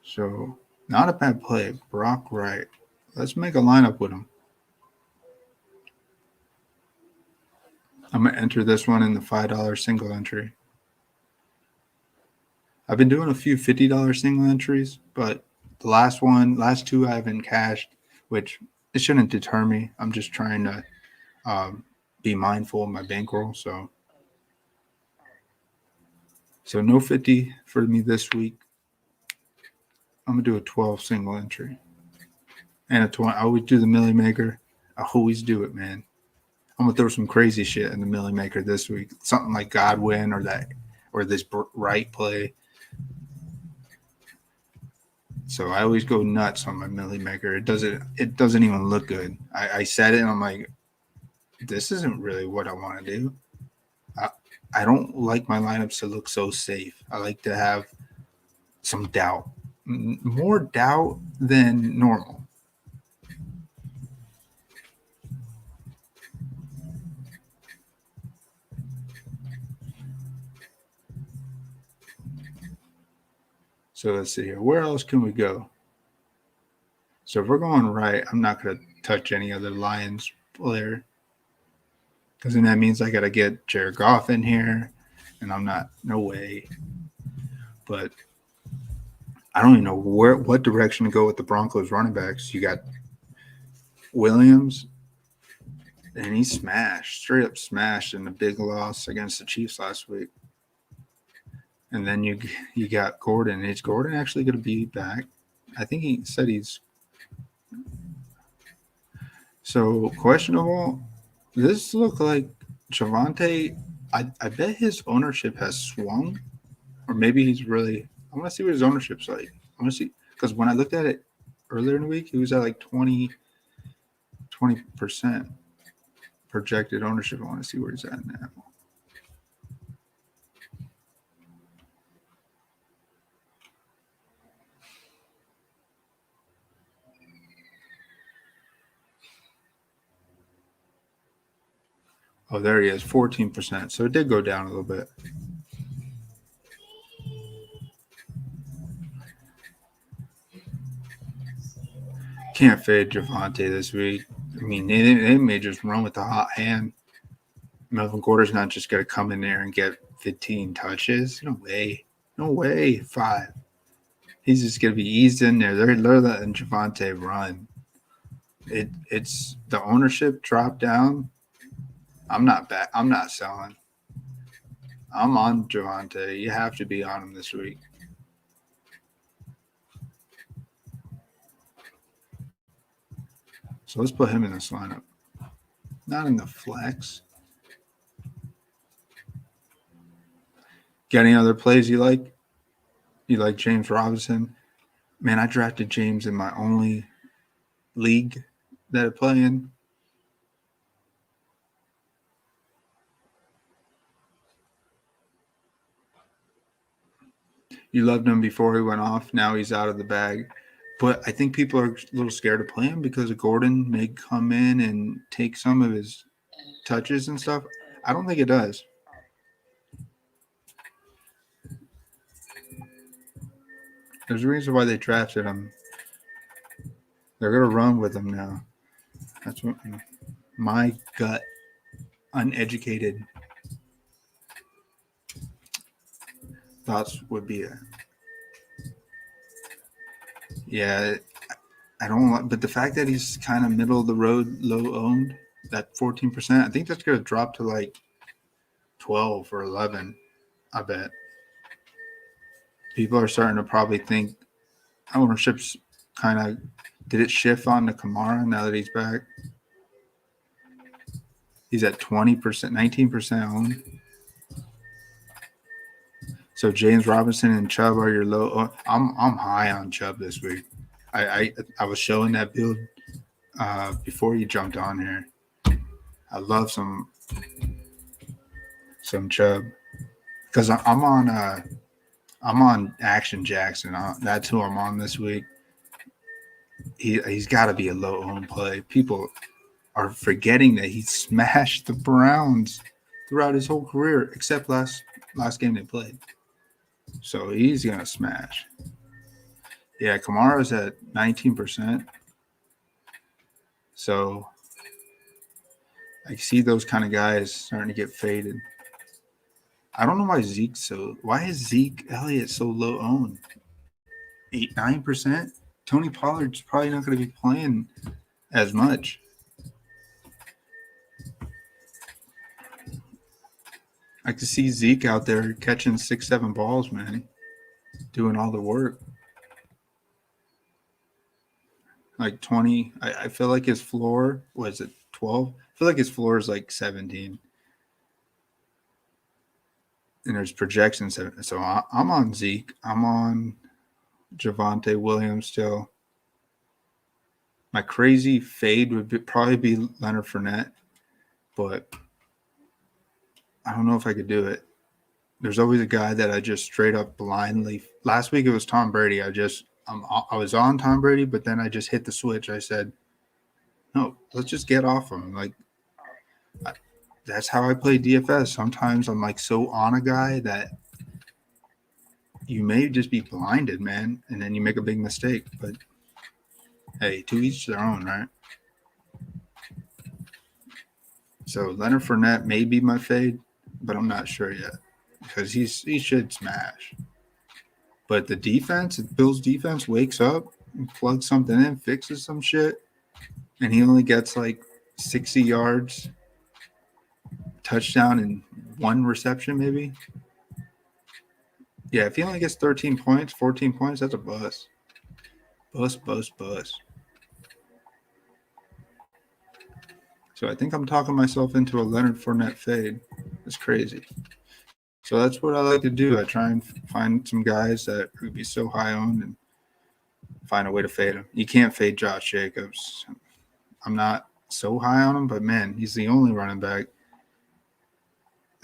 So, not a bad play. Brock Wright. Let's make a lineup with him. I'm I'm going to enter this one in the $5 single entry. I've been doing a few $50 single entries, but the last two I haven't cashed, which it shouldn't deter me. I'm just trying to be mindful of my bankroll. So no 50 for me this week. I'm going to do a 12 single entry. And a 20. I always do the Millie Maker. I always do it, man. I'm going to throw some crazy shit in the Millie Maker this week. Something like Godwin or this right play. So I always go nuts on my Millie Maker. It doesn't even look good. I said it and I'm like, this isn't really what I want to do. I don't like my lineups to look so safe. I like to have some doubt. More doubt than normal. So let's see here. Where else can we go? So if we're going right, I'm not going to touch any other Lions player. Because then that means I got to get Jared Goff in here. And I'm not, no way. But I don't even know what direction to go with the Broncos running backs. You got Williams, and he straight up smashed in the big loss against the Chiefs last week. And then you got Gordon. Is Gordon actually going to be back? I think he said he's so questionable. This looked like Javonte. I bet his ownership has swung, or maybe he's really. I want to see what his ownership's like. I want to see because when I looked at it earlier in the week, he was at like 20% projected ownership. I want to see where he's at now. Oh, there he is, 14%. So it did go down a little bit. Can't fade Javonte this week. I mean, they may just run with the hot hand. Melvin Gordon's not just going to come in there and get 15 touches. No way. No way. 5. He's just going to be eased in there. They're letting Javonte run. It's the ownership dropped down. I'm not back. I'm not selling. I'm on Javonte. You have to be on him this week. So let's put him in this lineup. Not in the flex. Got any other plays you like? You like James Robinson? Man, I drafted James in my only league that I play in. You loved him before he went off. Now he's out of the bag. But I think people are a little scared to play him because Gordon may come in and take some of his touches and stuff. I don't think it does. There's a reason why they drafted him. They're going to run with him now. That's what my gut, uneducated thoughts would be. Yeah, I don't like, but the fact that he's kind of middle of the road, low owned, that 14%, I think that's going to drop to like 12 or 11. I bet people are starting to probably think ownership's kind of, did it shift on to Kamara now that he's back? He's at 20%, 19% owned. So James Robinson and Chubb are your low. I'm high on Chubb this week. I was showing that build before you jumped on here. I love some Chubb because I'm on Action Jackson. That's who I'm on this week. He's got to be a low owned play. People are forgetting that he smashed the Browns throughout his whole career, except last game they played. So he's gonna smash. Yeah, Kamara's at 19%. So I see those kind of guys starting to get faded. I don't know why why is Zeke Elliott so low owned? 9%? Tony Pollard's probably not going to be playing as much. I could see Zeke out there catching 6-7 balls, man, doing all the work. Like 20. I feel like his floor was it 12? I feel like his floor is like 17. And there's projections. So I'm on Zeke. I'm on Javonte Williams still. My crazy fade would probably be Leonard Fournette, but I don't know if I could do it. There's always a guy that I just straight up blindly. Last week it was Tom Brady. I was on Tom Brady, but then I just hit the switch. I said, no, let's just get off him. Like that's how I play DFS. Sometimes I'm like so on a guy that you may just be blinded, man, and then you make a big mistake. But hey, to each their own, right? So Leonard Fournette may be my fade, but I'm not sure yet because he should smash. But the defense, Bill's defense wakes up and plugs something in, fixes some shit, and he only gets like 60 yards, touchdown, and 1 reception maybe. Yeah, if he only gets 13 points, 14 points, that's a bust. Bust. So I think I'm talking myself into a Leonard Fournette fade. That's crazy. So that's what I like to do. I try and find some guys that would be so high owned and find a way to fade them. You can't fade Josh Jacobs. I'm not so high on him, but man, he's the only running back.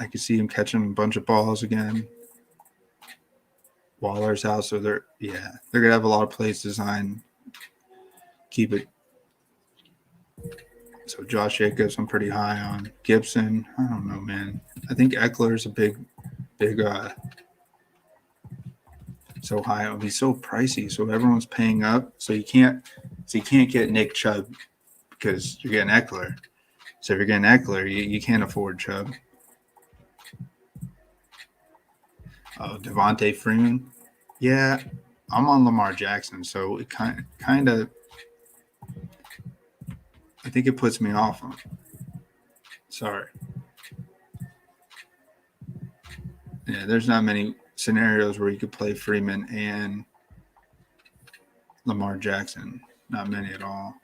I can see him catching a bunch of balls again. Waller's out, so they're gonna have a lot of plays designed. Keep it. So Josh Jacobs, I'm pretty high on. Gibson, I don't know, man. I think Eckler's a big so high on. He's so pricey, so everyone's paying up. So you can't get Nick Chubb because you're getting Eckler. So if you're getting Eckler, you can't afford Chubb. Devonta Freeman. Yeah, I'm on Lamar Jackson, so it kind of I think it puts me off him. Sorry. Yeah, there's not many scenarios where you could play Freeman and Lamar Jackson. Not many at all.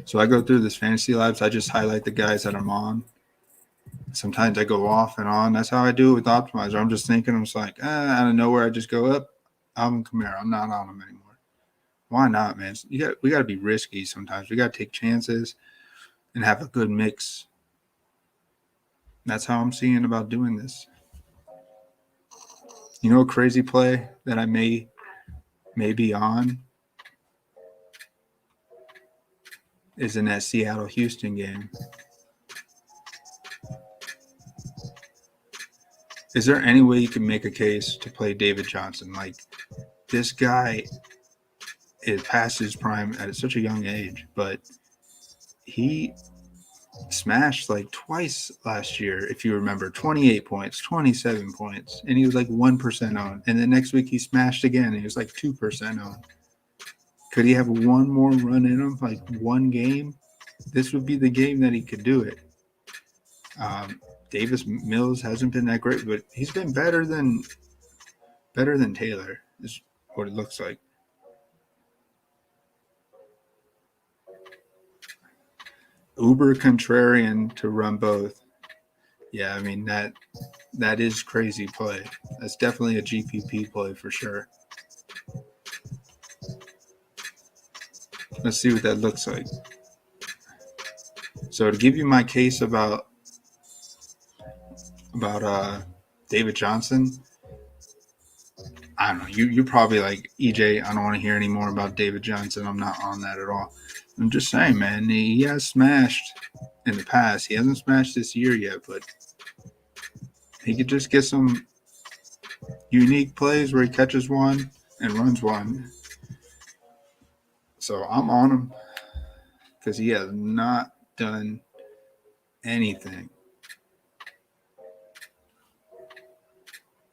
So I go through this fantasy labs. I just highlight the guys that I'm on. Sometimes I go off and on. That's how I do it with Optimizer. I'm just thinking, I'm just like, out of nowhere, I just go up. Alvin Kamara. I'm not on him anymore. Why not, man? We got to be risky sometimes. We got to take chances and have a good mix. That's how I'm seeing about doing this. You know, a crazy play that I may be on is in that Seattle-Houston game. Is there any way you can make a case to play David Johnson? Like, this guy is past his prime at such a young age, but he smashed like twice last year, if you remember, 28 points, 27 points, and he was like 1% owned. And then next week he smashed again, and he was like 2% owned. Could he have one more run in him, like one game? This would be the game that he could do it. Davis Mills hasn't been that great, but he's been better than Taylor, is what it looks like. Uber contrarian to run both. Yeah, I mean, that is crazy play. That's definitely a GPP play for sure. Let's see what that looks like. So to give you my case about David Johnson, I don't know. You're probably like, EJ, I don't want to hear any more about David Johnson. I'm not on that at all. I'm just saying, man, he has smashed in the past. He hasn't smashed this year yet, but he could just get some unique plays where he catches one and runs one. So I'm on him. because he has not done anything.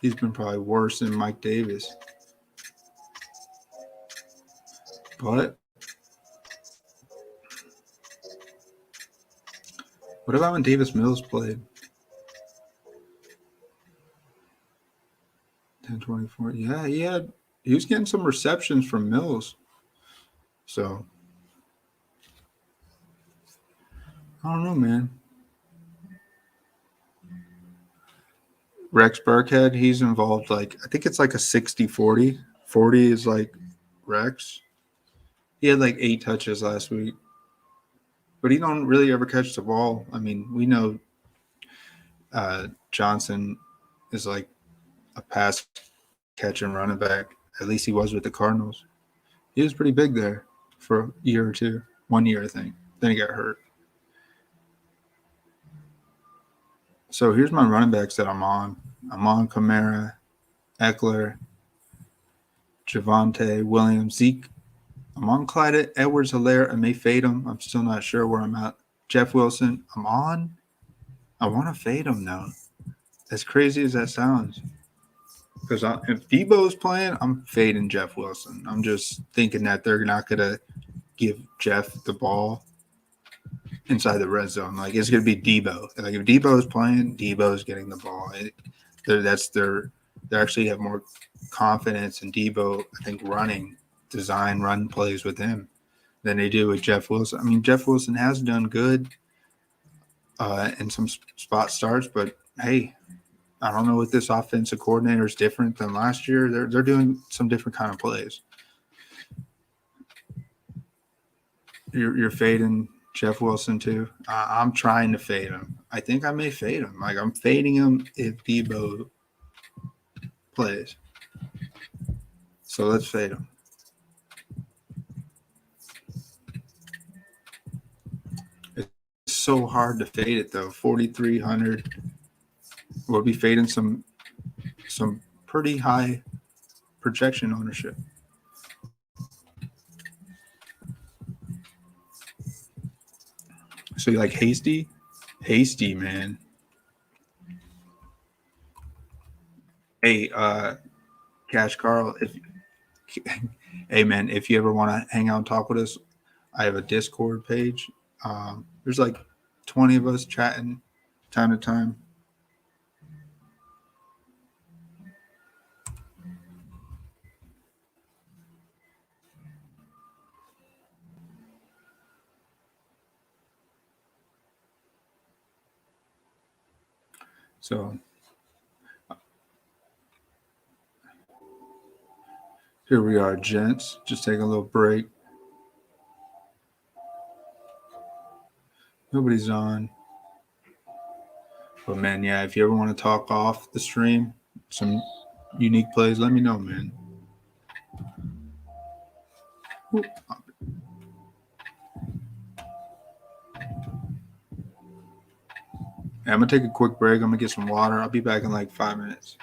He's been probably worse than Mike Davis. But what about when Davis Mills played? 10-24. Yeah, he was getting some receptions from Mills. So I don't know, man. Rex Burkhead, he's involved I think it's like a 60-40. 40 is like Rex. He had 8 touches last week. But he don't really ever catch the ball. I mean, we know Johnson is like a pass catching running back. At least he was with the Cardinals. He was pretty big there for a year or two. 1 year, I think. Then he got hurt. So here's my running backs that I'm on. I'm on Kamara, Eckler, Javonte, Williams, Zeke. I'm on Clyde Edwards-Helaire. I may fade him. I'm still not sure where I'm at. Jeff Wilson, I'm on. I want to fade him now. As crazy as that sounds. Because if Debo's playing, I'm fading Jeff Wilson. I'm just thinking that they're not going to give Jeff the ball inside the red zone. It's going to be Debo. If Debo's playing, Debo's getting the ball. They actually have more confidence in Debo, I think, run plays with him than they do with Jeff Wilson. I mean, Jeff Wilson has done good in some spot starts, but hey, I don't know what this offensive coordinator is different than last year. They're doing some different kind of plays. You're fading Jeff Wilson too. I'm trying to fade him. I think I may fade him. I'm fading him if Debo plays. So let's fade him. It's so hard to fade it though. 4,300. We'll be fading some pretty high projection ownership. So you like Hasty? Hasty, man. Hey, Cash Carl, hey man, if you ever want to hang out and talk with us, I have a Discord page. There's 20 of us chatting time to time. So here we are, gents. Just taking a little break. Nobody's on. But man, yeah, if you ever want to talk off the stream, some unique plays, let me know, man. Yeah, I'm going to take a quick break. I'm going to get some water. I'll be back in 5 minutes.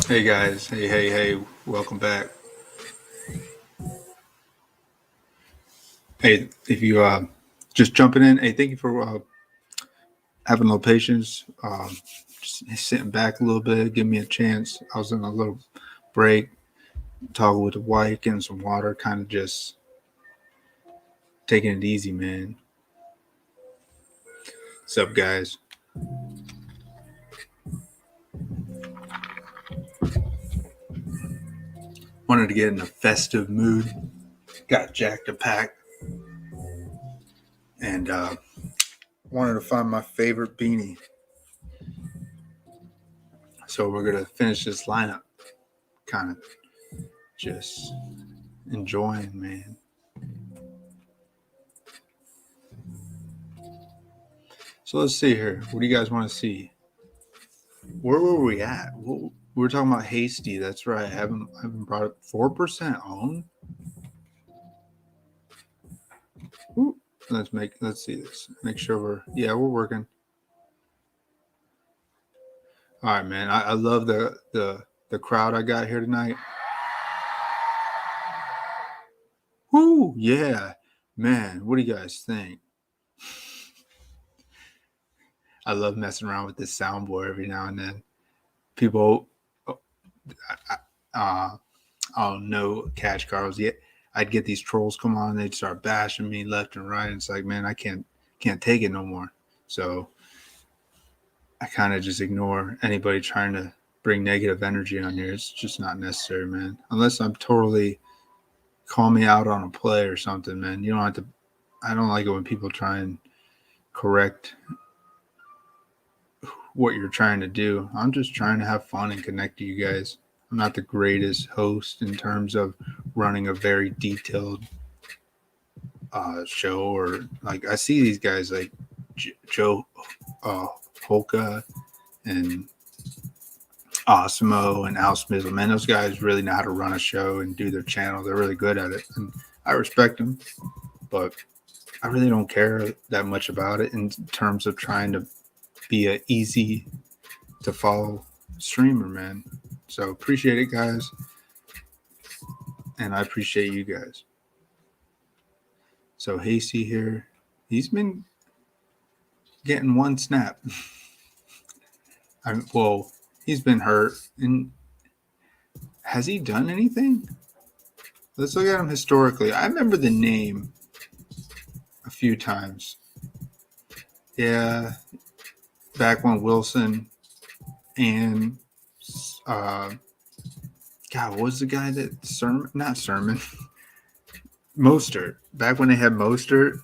Hey guys, hey, welcome back. Hey, if you just jumping in, hey, thank you for having a little patience. Just sitting back a little bit, give me a chance. I was in a little break, talking with the wife, getting some water, kind of just taking it easy, man. What's up, guys? Wanted to get in a festive mood. Got Jack to pack. And wanted to find my favorite beanie. So we're going to finish this lineup. Kind of just enjoying, man. So let's see here. What do you guys want to see? Where were we at? We were talking about Hasty. That's right. I haven't brought it 4% own. Ooh, let's see this. Make sure we're working. All right, man. I love the crowd I got here tonight. Woo, yeah. Man, what do you guys think? I love messing around with this soundboard every now and then. People, I don't know catch Carls yet. I'd get these trolls come on, and they'd start bashing me left and right. And it's like, man, I can't take it no more. So I kind of just ignore anybody trying to bring negative energy on here. It's just not necessary, man. Unless I'm totally call me out on a play or something, man. You don't have to. I don't like it when people try and correct what you're trying to do. I'm just trying to have fun and connect to you guys. I'm not the greatest host in terms of running a very detailed show, or like I see these guys like Joe Holka and Osmo and Al Smith. Man, those guys really know how to run a show and do their channel. They're really good at it, and I respect them, but I really don't care that much about it in terms of trying to be an easy to follow streamer, man. So appreciate it, guys, and I appreciate you guys. So Hasty here, he's been getting one snap. He's been hurt. And has he done anything? Let's look at him historically. I remember the name a few times. Yeah, back when Wilson and God, what was the guy that Sermon? Mostert. Back when they had Mostert,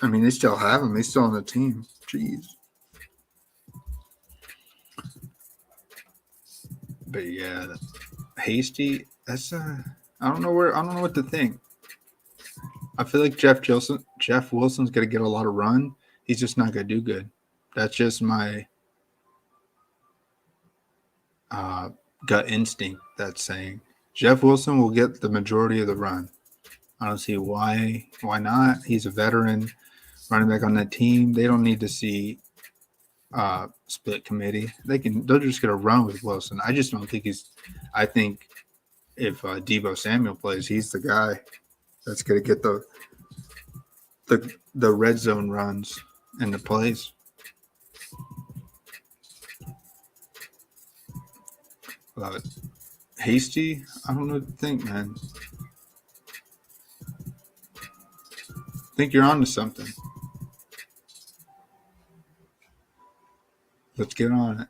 I mean, they still have him. He's still on the team. Jeez. But yeah, Hasty. That's I don't know what to think. I feel like Jeff Wilson's gonna get a lot of run. He's just not gonna do good. That's just my gut instinct. That's saying Jeff Wilson will get the majority of the run. I don't see why not. He's a veteran running back on that team. They don't need to see split committee. They're just gonna run with Wilson. I just don't think I think if Deebo Samuel plays, he's the guy that's gonna get the red zone runs and the plays. Hasty, I don't know what to think, man. I think you're on to something. Let's get on it.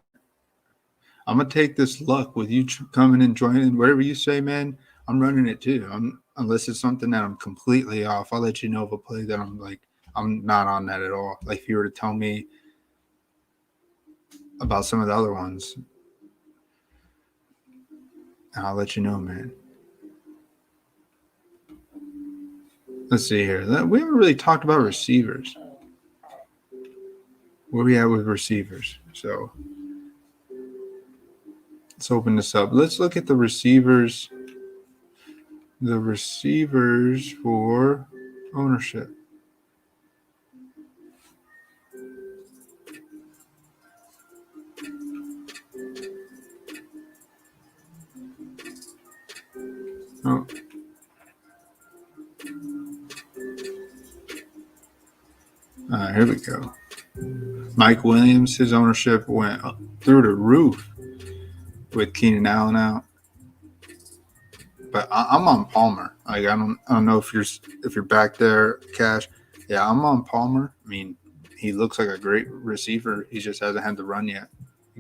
I'm gonna take this luck with you coming and joining. Whatever you say, man, I'm running it too. Unless it's something that I'm completely off. I'll let you know of a play that I'm not on that at all. Like if you were to tell me about some of the other ones, I'll let you know, man. Let's see here. We haven't really talked about receivers. Where we at with receivers? So let's open this up. Let's look at the receivers. The receivers for ownership. Oh. All right, here we go. Mike Williams, his ownership went through the roof with Keenan Allen out. But I'm on Palmer. Like I don't know if you're back there, Cash. Yeah, I'm on Palmer. I mean, he looks like a great receiver. He just hasn't had the run yet.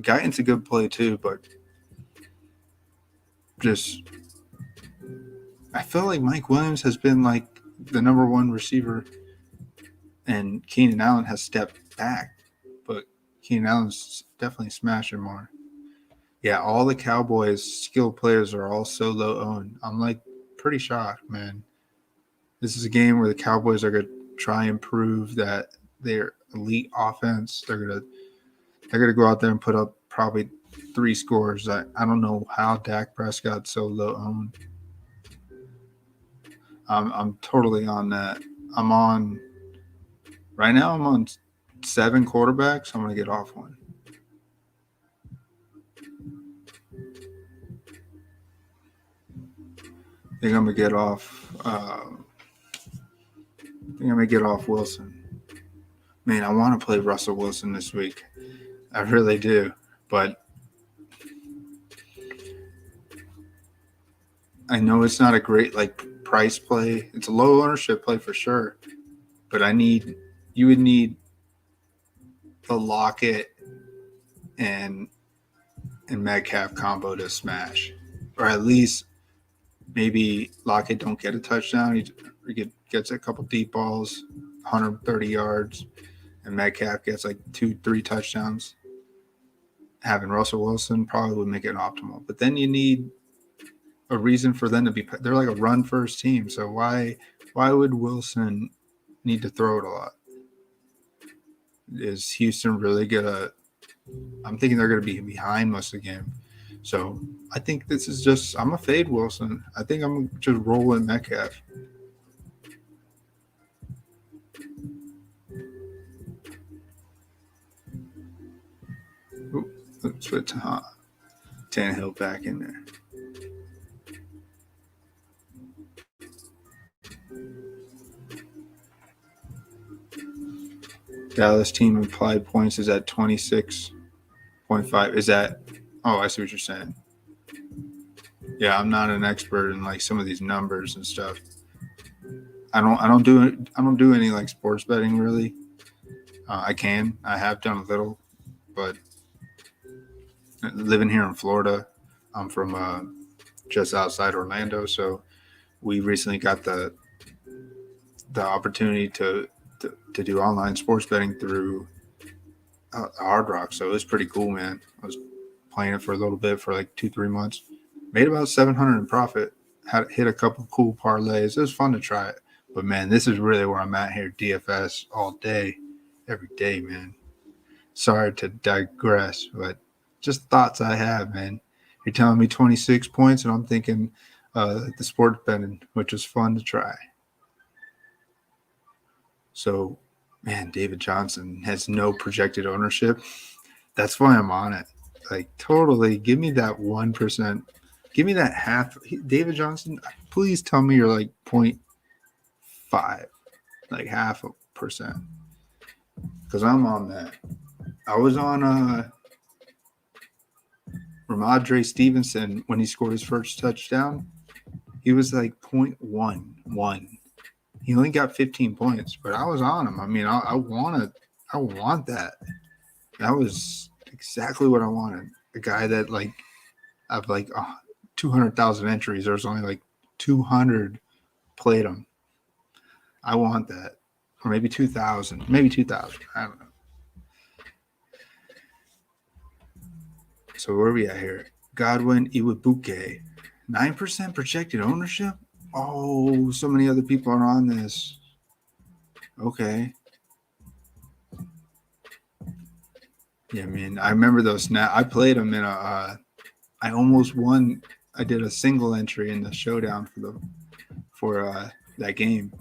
Guyton's a good play too, but just I feel like Mike Williams has been like the number one receiver, and Keenan Allen has stepped back. But Keenan Allen's definitely smashing more. Yeah, all the Cowboys skilled players are all so low owned. I'm like pretty shocked, man. This is a game where the Cowboys are going to try and prove that they're elite offense. They're gonna go out there and put up probably 3 scores. I don't know how Dak Prescott's so low owned. I'm totally on that. Right now I'm on 7 quarterbacks. I'm gonna get off one. I think I'm gonna get off. Wilson. Man, I want to play Russell Wilson this week. I really do, but I know it's not a great price play. It's a low ownership play for sure, but you would need the Lockett and Metcalf combo to smash, or at least maybe Lockett don't get a touchdown. He gets a couple deep balls, 130 yards, and Metcalf gets 2-3 touchdowns. Having Russell Wilson probably would make it optimal, but then you need a reason for them to be. They're like a run first team, so why would Wilson need to throw it a lot? Is Houston really gonna? I'm thinking they're gonna be behind most of the game, so I think this is just. I'm a fade Wilson. I think I'm just rolling Metcalf. Let's put Tannehill back in there. Dallas team implied points is at 26.5. Is that? Oh, I see what you're saying. Yeah, I'm not an expert in some of these numbers and stuff. I don't do any sports betting really. I have done a little, but living here in Florida, I'm from just outside Orlando, so we recently got the opportunity to do online sports betting through Hard Rock. So it was pretty cool, man. I was playing it for a little bit for 2-3 months. Made about $700 in profit. Hit a couple of cool parlays. It was fun to try it. But man, this is really where I'm at here. DFS all day, every day, man. Sorry to digress, but just thoughts I have, man. You're telling me 26 points, and I'm thinking the sports betting, which is fun to try. So, man, David Johnson has no projected ownership. That's why I'm on it. Totally, give me that 1%. Give me that half. David Johnson, please tell me you're 0.5, half a percent. because I'm on that. I was on Ramondre Stevenson when he scored his first touchdown. He was like 0.11. He only got 15 points, but I was on him. I mean, I want that. That was exactly what I wanted. A guy that like I've like 200,000 entries. There's only like 200 played him. I want that, or maybe 2,000. Maybe 2,000. I don't know. So where are we at here? Godwin Iwabuke, 9% projected ownership. Oh, so many other people are on this. Okay. Yeah, man. I remember those. I played them in a. I almost won. I did a single entry in the showdown for that game.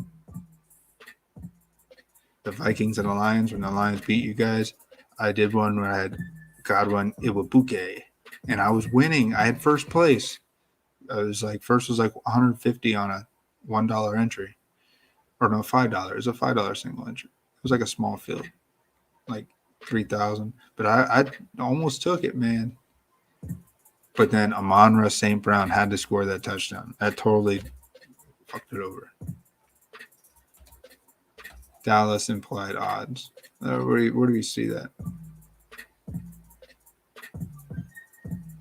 The Vikings and the Lions. When the Lions beat you guys, I did one where I had Godwin Iwabuke, and I was winning. I had first place. I was like first was like 150 on a $1 entry, or no, $5. It was a $5 single entry. It was like a small field, like 3,000. But I almost took it, man. But then Amon-Ra St. Brown had to score that touchdown. That totally fucked it over. Dallas implied odds. Where do we see that?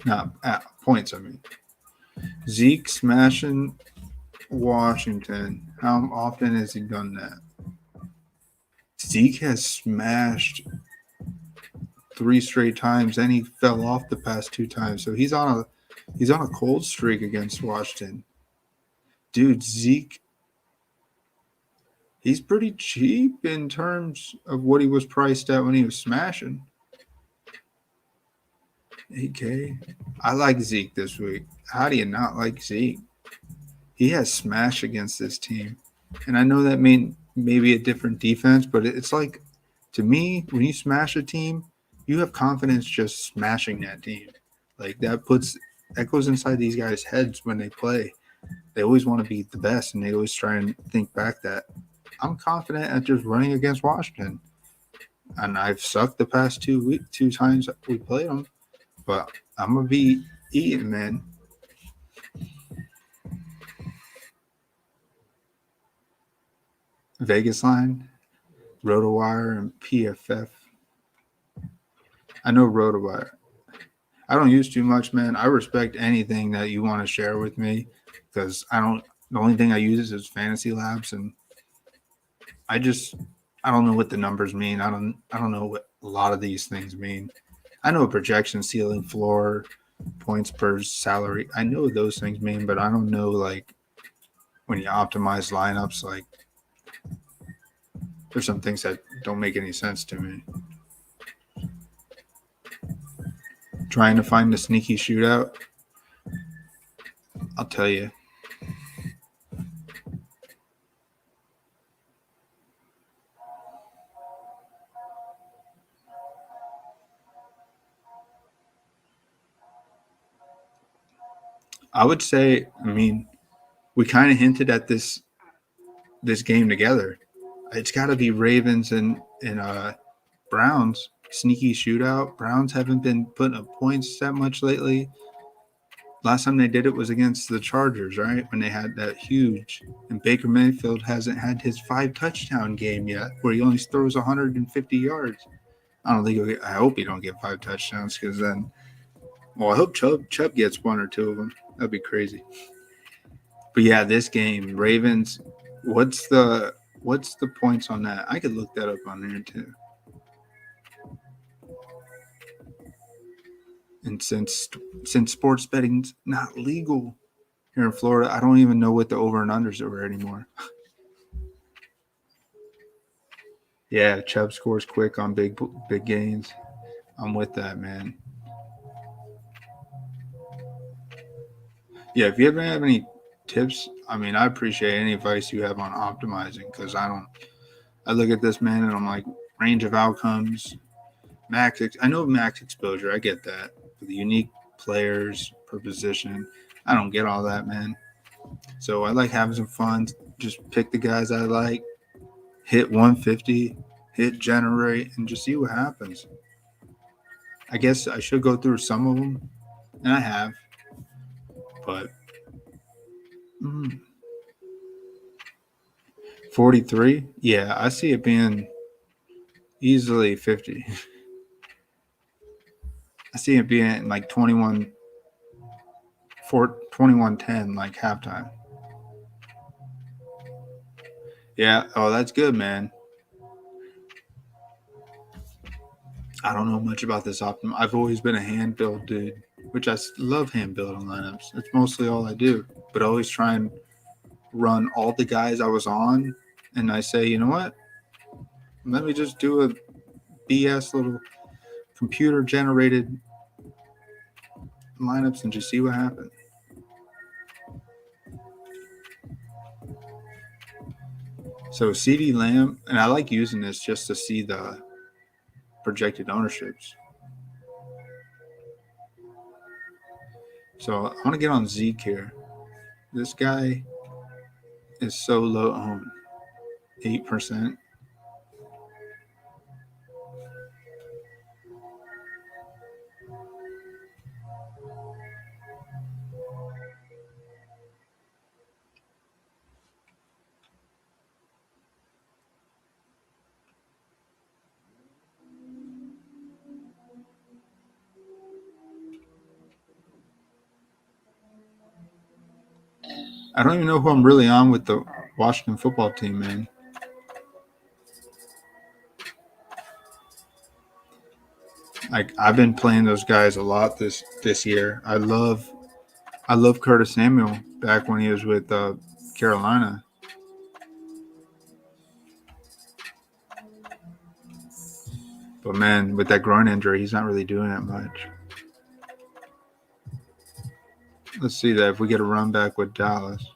No, points, I mean. Zeke smashing Washington. How often has he done that? Zeke has smashed 3 straight times, and he fell off the past 2 times. So he's on a cold streak against Washington. Dude, Zeke, he's pretty cheap in terms of what he was priced at when he was smashing. 8K. I like Zeke this week. How do you not like Zeke? He has smash against this team. And I know that maybe a different defense, but it's like, to me, when you smash a team, you have confidence just smashing that team. Like that goes inside these guys' heads when they play. They always want to be the best, and they always try and think back that I'm confident at just running against Washington. And I've sucked the past 2 times we played them, but I'm going to be eating, man. Vegas line, RotoWire, and PFF. I know RotoWire. I don't use too much, man. I respect anything that you want to share with me because the only thing I use is Fantasy Labs, and I don't know what the numbers mean. I don't know what a lot of these things mean. I know projection, ceiling, floor, points per salary. I know what those things mean, but I don't know like when you optimize lineups, like there's some things that don't make any sense to me. Trying to find the sneaky shootout. I'll tell you. I would say, I mean, we kind of hinted at this game together. It's got to be Ravens and Browns. Sneaky shootout. Browns haven't been putting up points that much lately. Last time they did it was against the Chargers, right? When they had that huge. And Baker Mayfield hasn't had his 5-touchdown game yet, where he only throws 150 yards. I don't think I hope he don't get 5 touchdowns because then, well, I hope Chubb gets 1 or 2 of them. That'd be crazy. But yeah, this game, Ravens. What's the points on that? I could look that up on there too. And since sports betting's not legal here in Florida, I don't even know what the over and unders are anymore. Yeah, Chubb scores quick on big gains. I'm with that, man. Yeah, if you ever have any tips, I mean, I appreciate any advice you have on optimizing because I look at this, man, and I'm like, range of outcomes, I know max exposure, I get that. But the unique players per position, I don't get all that, man. So I like having some fun. Just pick the guys I like, hit 150, hit generate and just see what happens. I guess I should go through some of them, and I have, but 43, yeah, I see it being easily 50. I see it being like 21, 21-10, like halftime. Yeah, oh, that's good, man. I don't know much about this optimum. I've always been a hand build dude, which I love hand building lineups. It's mostly all I do, but I always try and run all the guys I was on, and I say, you know what? Let me just do a BS little computer generated lineups and just see what happens. So CeeDee Lamb, and I like using this just to see the projected ownerships. So I want to get on Zeke here. This guy is so low owned, 8%. I don't even know who I'm really on with the Washington football team, man. Like I've been playing those guys a lot this year. I love Curtis Samuel back when he was with Carolina. But man, with that groin injury, he's not really doing that much. Let's see that if we get a run back with Dallas.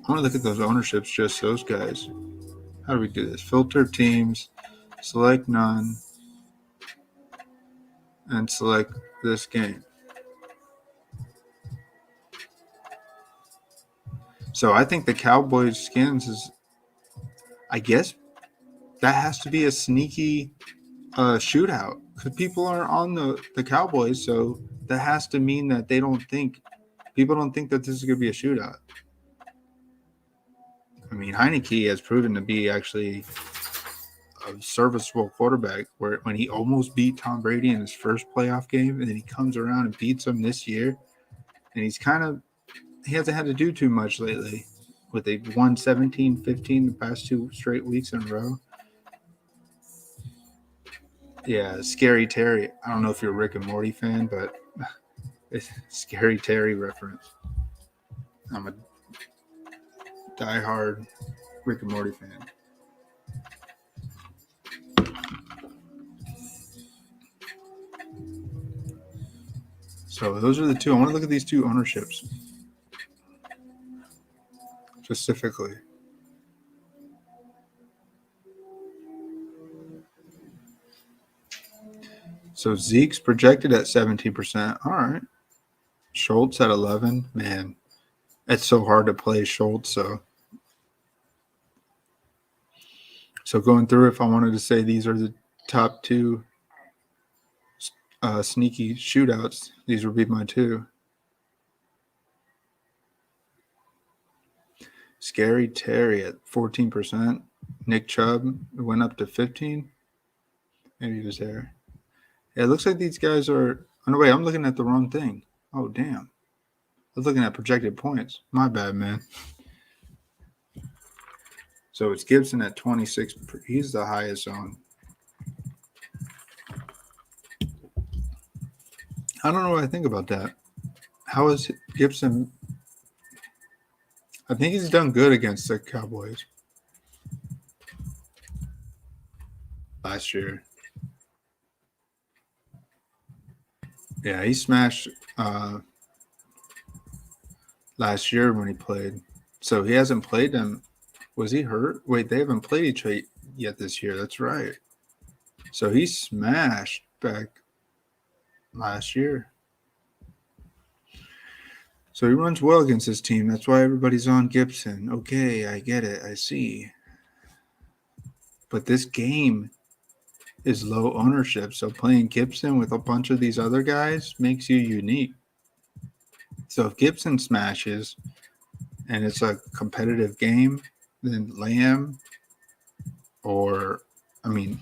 I want to look at those ownerships, just those guys. How do we do this? Filter teams, select none, and select this game. So I think the Cowboys skins is, I guess, that has to be a sneaky shootout because people are on the Cowboys, so that has to mean that people don't think that this is going to be a shootout. I mean, Heineke has proven to be actually a serviceable quarterback when he almost beat Tom Brady in his first playoff game, and then he comes around and beats him this year, and he hasn't had to do too much lately with a 117-15 the past 2 straight weeks in a row. Yeah, Scary Terry. I don't know if you're a Rick and Morty fan, but it's Scary Terry reference. I'm a diehard Rick and Morty fan. So those are the two. I want to look at these two ownerships specifically. So Zeke's projected at 17%. All right. Schultz at 11. Man, it's so hard to play Schultz. So going through, if I wanted to say these are the top two sneaky shootouts, these would be my two. Scary Terry at 14%. Nick Chubb went up to 15. Maybe he was there. Yeah, it looks like these guys are. Oh, no, wait, I'm looking at the wrong thing. Oh, damn. I was looking at projected points. My bad, man. So it's Gibson at 26. He's the highest on. I don't know what I think about that. How is Gibson? I think he's done good against the Cowboys last year. Yeah, he smashed last year when he played. So he hasn't played them. Was he hurt? Wait, they haven't played each other yet this year. That's right. So he smashed back last year. So he runs well against his team. That's why everybody's on Gibson. Okay, I get it. I see. But this game is low ownership. So playing Gibson with a bunch of these other guys makes you unique. So if Gibson smashes and it's a competitive game, then Lamb or, I mean,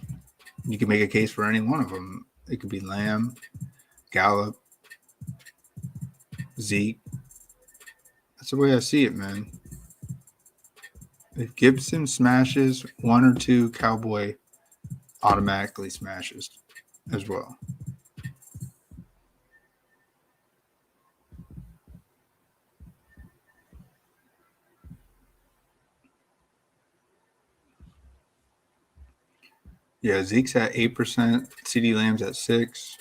you can make a case for any one of them. It could be Lamb, Gallup, Zeke. That's the way I see it, man. If Gibson smashes, one or two Cowboy automatically smashes as well. Yeah, Zeke's at 8%. CD Lamb's at 6%.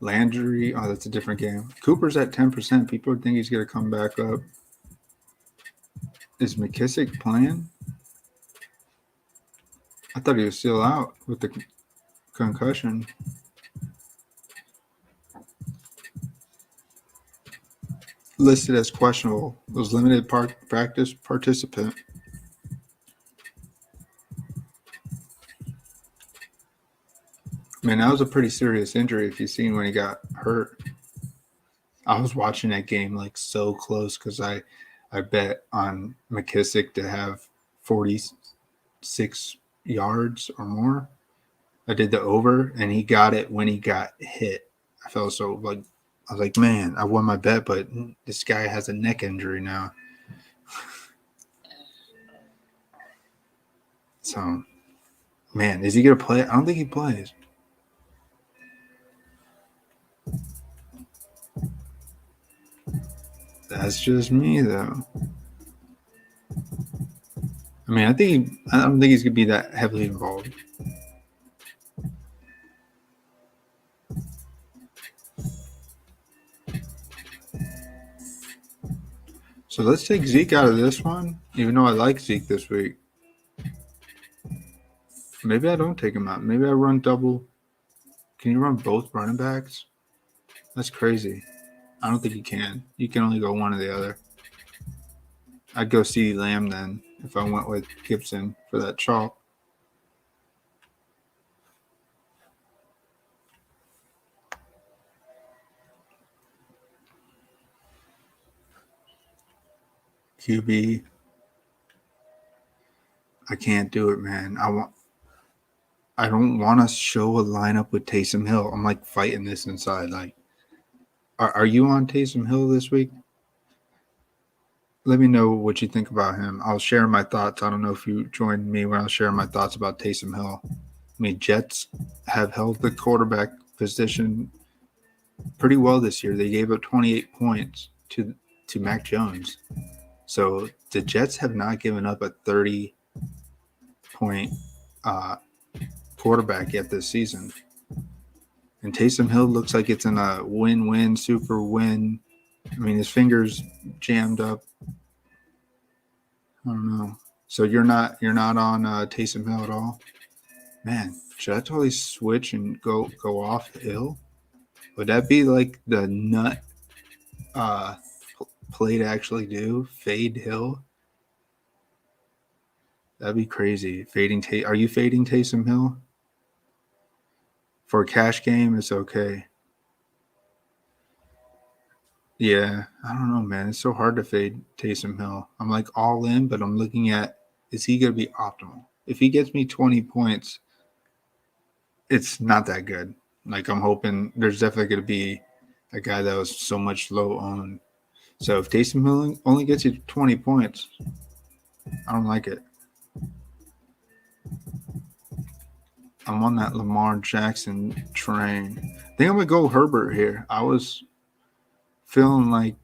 Landry, oh, that's a different game. Cooper's at 10%. People think he's going to come back up. Is McKissick playing? I thought he was still out with the concussion. Listed as questionable. Was limited practice participant. Man, that was a pretty serious injury if you've seen when he got hurt. I was watching that game like so close because I bet on McKissick to have 46 yards or more. I did the over, and he got it when he got hit. I felt so like I was like, man, I won my bet, but this guy has a neck injury now. So, man, is he gonna play? I don't think he plays. That's just me, though. I mean, I don't think he's gonna be that heavily involved. So let's take Zeke out of this one, even though I like Zeke this week. Maybe I don't take him out. Maybe I run double. Can you run both running backs? That's crazy. I don't think you can. You can only go one or the other. I'd go CeeDee Lamb then if I went with Gibson for that chalk. QB. I can't do it, man. I don't want to show a lineup with Taysom Hill. I'm like fighting this inside. Like, are you on Taysom Hill this week? Let me know what you think about him. I'll share my thoughts. I don't know if you joined me when I was sharing my thoughts about Taysom Hill. I mean, Jets have held the quarterback position pretty well this year. They gave up 28 points to Mac Jones. So the Jets have not given up a 30-point quarterback yet this season. And Taysom Hill looks like it's in a win-win, super win. I mean, his fingers jammed up. I don't know. So you're not on Taysom Hill at all? Man, should I totally switch and go off Hill? Would that be like the nut play to actually do? Fade Hill? That'd be crazy. Are you fading Taysom Hill? For a cash game, it's okay. Yeah, I don't know, man. It's so hard to fade Taysom Hill. I'm like all in, but I'm looking at, is he going to be optimal? If he gets me 20 points, it's not that good. Like, I'm hoping there's definitely going to be a guy that was so much low owned. So if Taysom Hill only gets you 20 points, I don't like it. I'm on that Lamar Jackson train. I think I'm going to go Herbert here. I was feeling like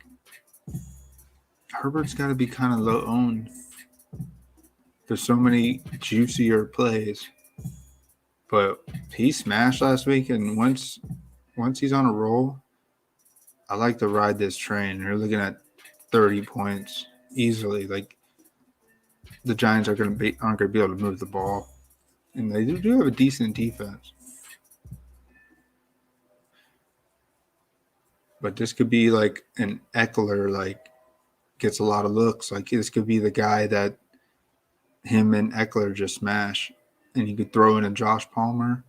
Herbert's got to be kind of low owned. There's so many juicier plays. But he smashed last week, and once he's on a roll, I like to ride this train. You're looking at 30 points easily. Like, the Giants aren't going to be able to move the ball, and they do have a decent defense. But this could be like an Eckler, like gets a lot of looks. Like this could be the guy that him and Eckler just smash, and you could throw in a Josh Palmer.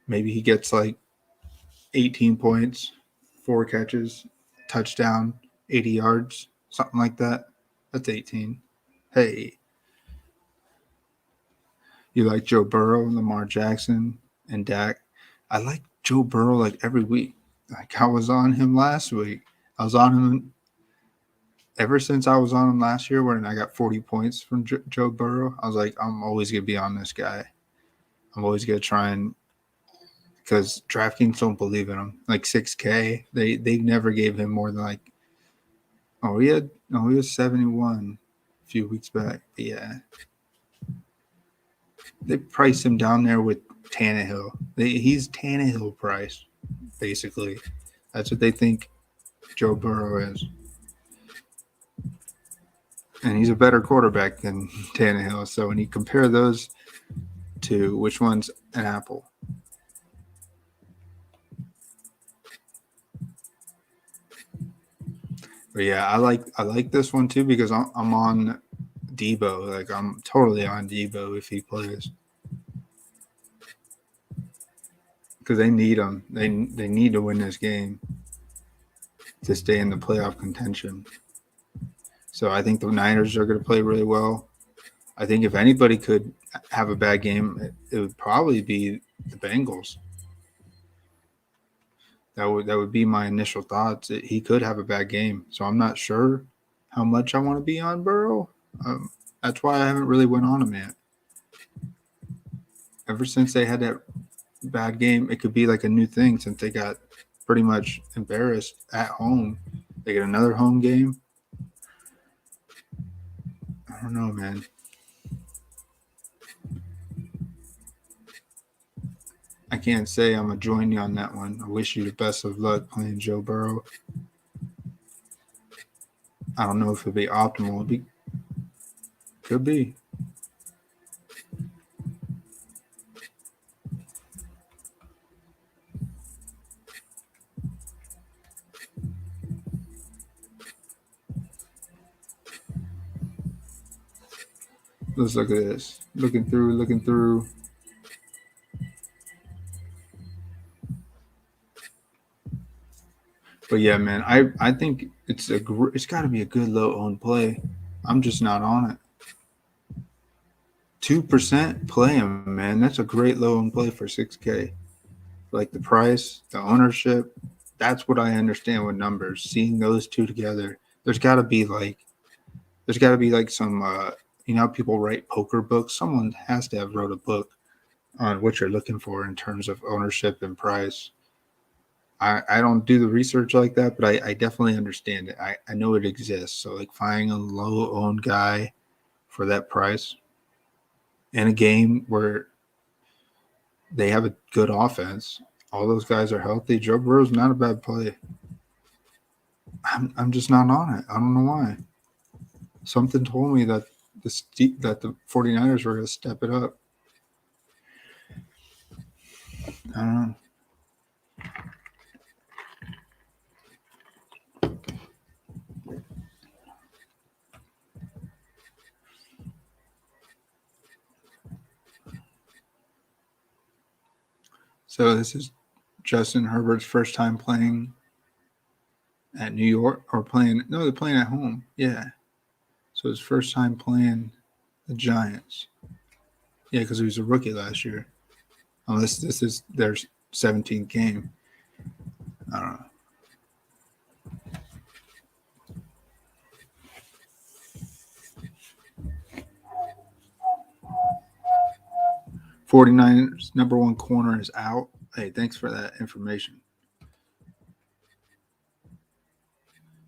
Maybe he gets like 18 points, 4 catches, touchdown, 80 yards, something like that. That's 18. Hey, you like Joe Burrow, Lamar Jackson, and Dak? I like Joe Burrow like every week. Like I was on him last week. I was on him ever since I was on him last year when I got 40 points from Joe Burrow. I was like, I'm always going to be on this guy. I'm always going to try and because DraftKings don't believe in him. Like 6K, they never gave him more than like he was 71 a few weeks back. But yeah, they priced him down there with Tannehill. He's Tannehill price, basically. That's what they think Joe Burrow is. And he's a better quarterback than Tannehill. So when you compare those two, which one's an apple? But yeah, I like this one too because I'm on Debo. Like I'm totally on Debo if he plays because they need him. They need to win this game to stay in the playoff contention. So I think the Niners are going to play really well. I think if anybody could have a bad game, it would probably be the Bengals. That would be my initial thoughts. He could have a bad game, so I'm not sure how much I want to be on Burrow. That's why I haven't really went on him yet. Ever since they had that bad game, it could be like a new thing since they got pretty much embarrassed at home. They get another home game. I don't know, man. I can't say I'm going to join you on that one. I wish you the best of luck playing Joe Burrow. I don't know if it'll be optimal. Could be. Let's look at this. Looking through. But yeah, man, I think it's got to be a good low owned play. I'm just not on it. 2% play him, man. That's a great low owned play for 6K. Like the price, the ownership, that's what I understand with numbers. Seeing those two together, there's got to be like some you know how people write poker books. Someone has to have wrote a book on what you're looking for in terms of ownership and price. I don't do the research like that, but I definitely understand it. I know it exists. So like finding a low owned guy for that price in a game where they have a good offense, all those guys are healthy. Joe Burrow's not a bad play. I'm just not on it. I don't know why. Something told me that the 49ers were going to step it up. I don't know. So this is Justin Herbert's first time playing at New York they're playing at home. Yeah. So his first time playing the Giants. Yeah, because he was a rookie last year. Unless this is their 17th game. I don't know. 49ers number one corner is out. Hey, thanks for that information.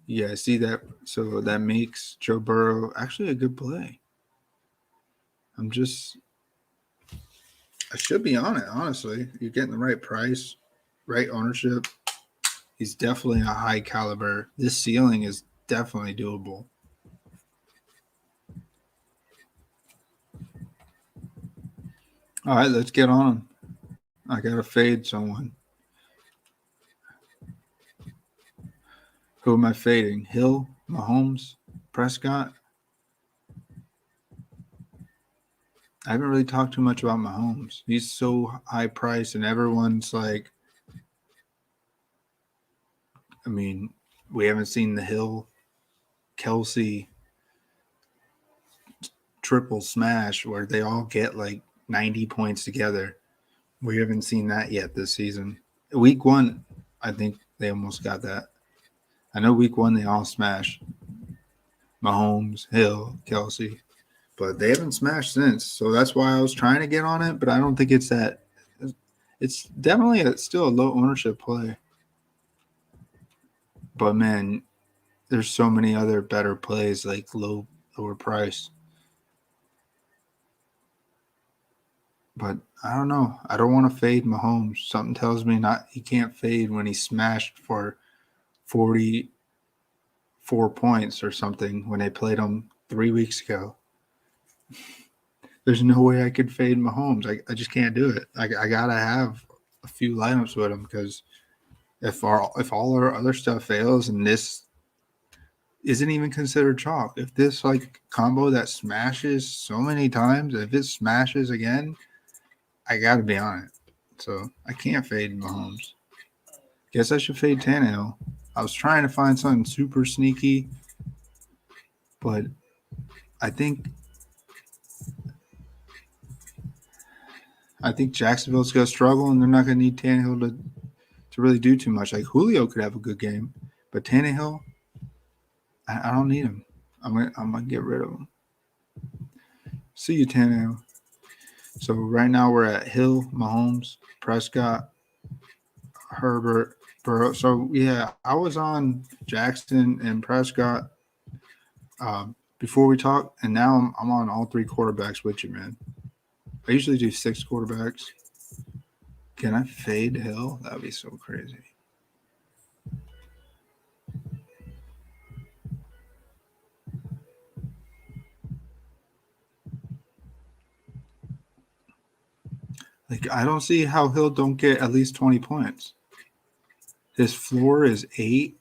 Yeah, I see that. So that makes Joe Burrow actually a good play. I should be on it, honestly. You're getting the right price, right ownership. He's definitely a high caliber. This ceiling is definitely doable. All right, let's get on him. I got to fade someone. Who am I fading? Hill, Mahomes, Prescott? I haven't really talked too much about Mahomes. He's so high priced, and everyone's like, I mean, we haven't seen the Hill, Kelsey triple smash where they all get like 90 points together. We haven't seen that yet this season. Week 1, I think they almost got that. I know week 1 they all smashed. Mahomes, Hill, Kelsey. But they haven't smashed since. So that's why I was trying to get on it, but I don't think it's that. It's definitely still a low ownership play. But man, there's so many other better plays like lower price. But I don't know. I don't want to fade Mahomes. Something tells me he can't fade when he smashed for 44 points or something when they played him 3 weeks ago. There's no way I could fade Mahomes. I just can't do it. I gotta have a few lineups with him because if all our other stuff fails and this isn't even considered chalk, if this like combo that smashes so many times, if it smashes again, I gotta be on it. So I can't fade Mahomes. Guess I should fade Tannehill. I was trying to find something super sneaky, but I think Jacksonville's going to struggle, and they're not going to need Tannehill to really do too much. Like Julio could have a good game, but Tannehill, I don't need him. I'm gonna get rid of him. See you, Tannehill. So right now we're at Hill, Mahomes, Prescott, Herbert, Burrow. So yeah, I was on Jackson and Prescott before we talked, and now I'm on all 3 quarterbacks with you, man. I usually do 6 quarterbacks. Can I fade Hill? That'd be so crazy. Like, I don't see how Hill don't get at least 20 points. His floor is 8.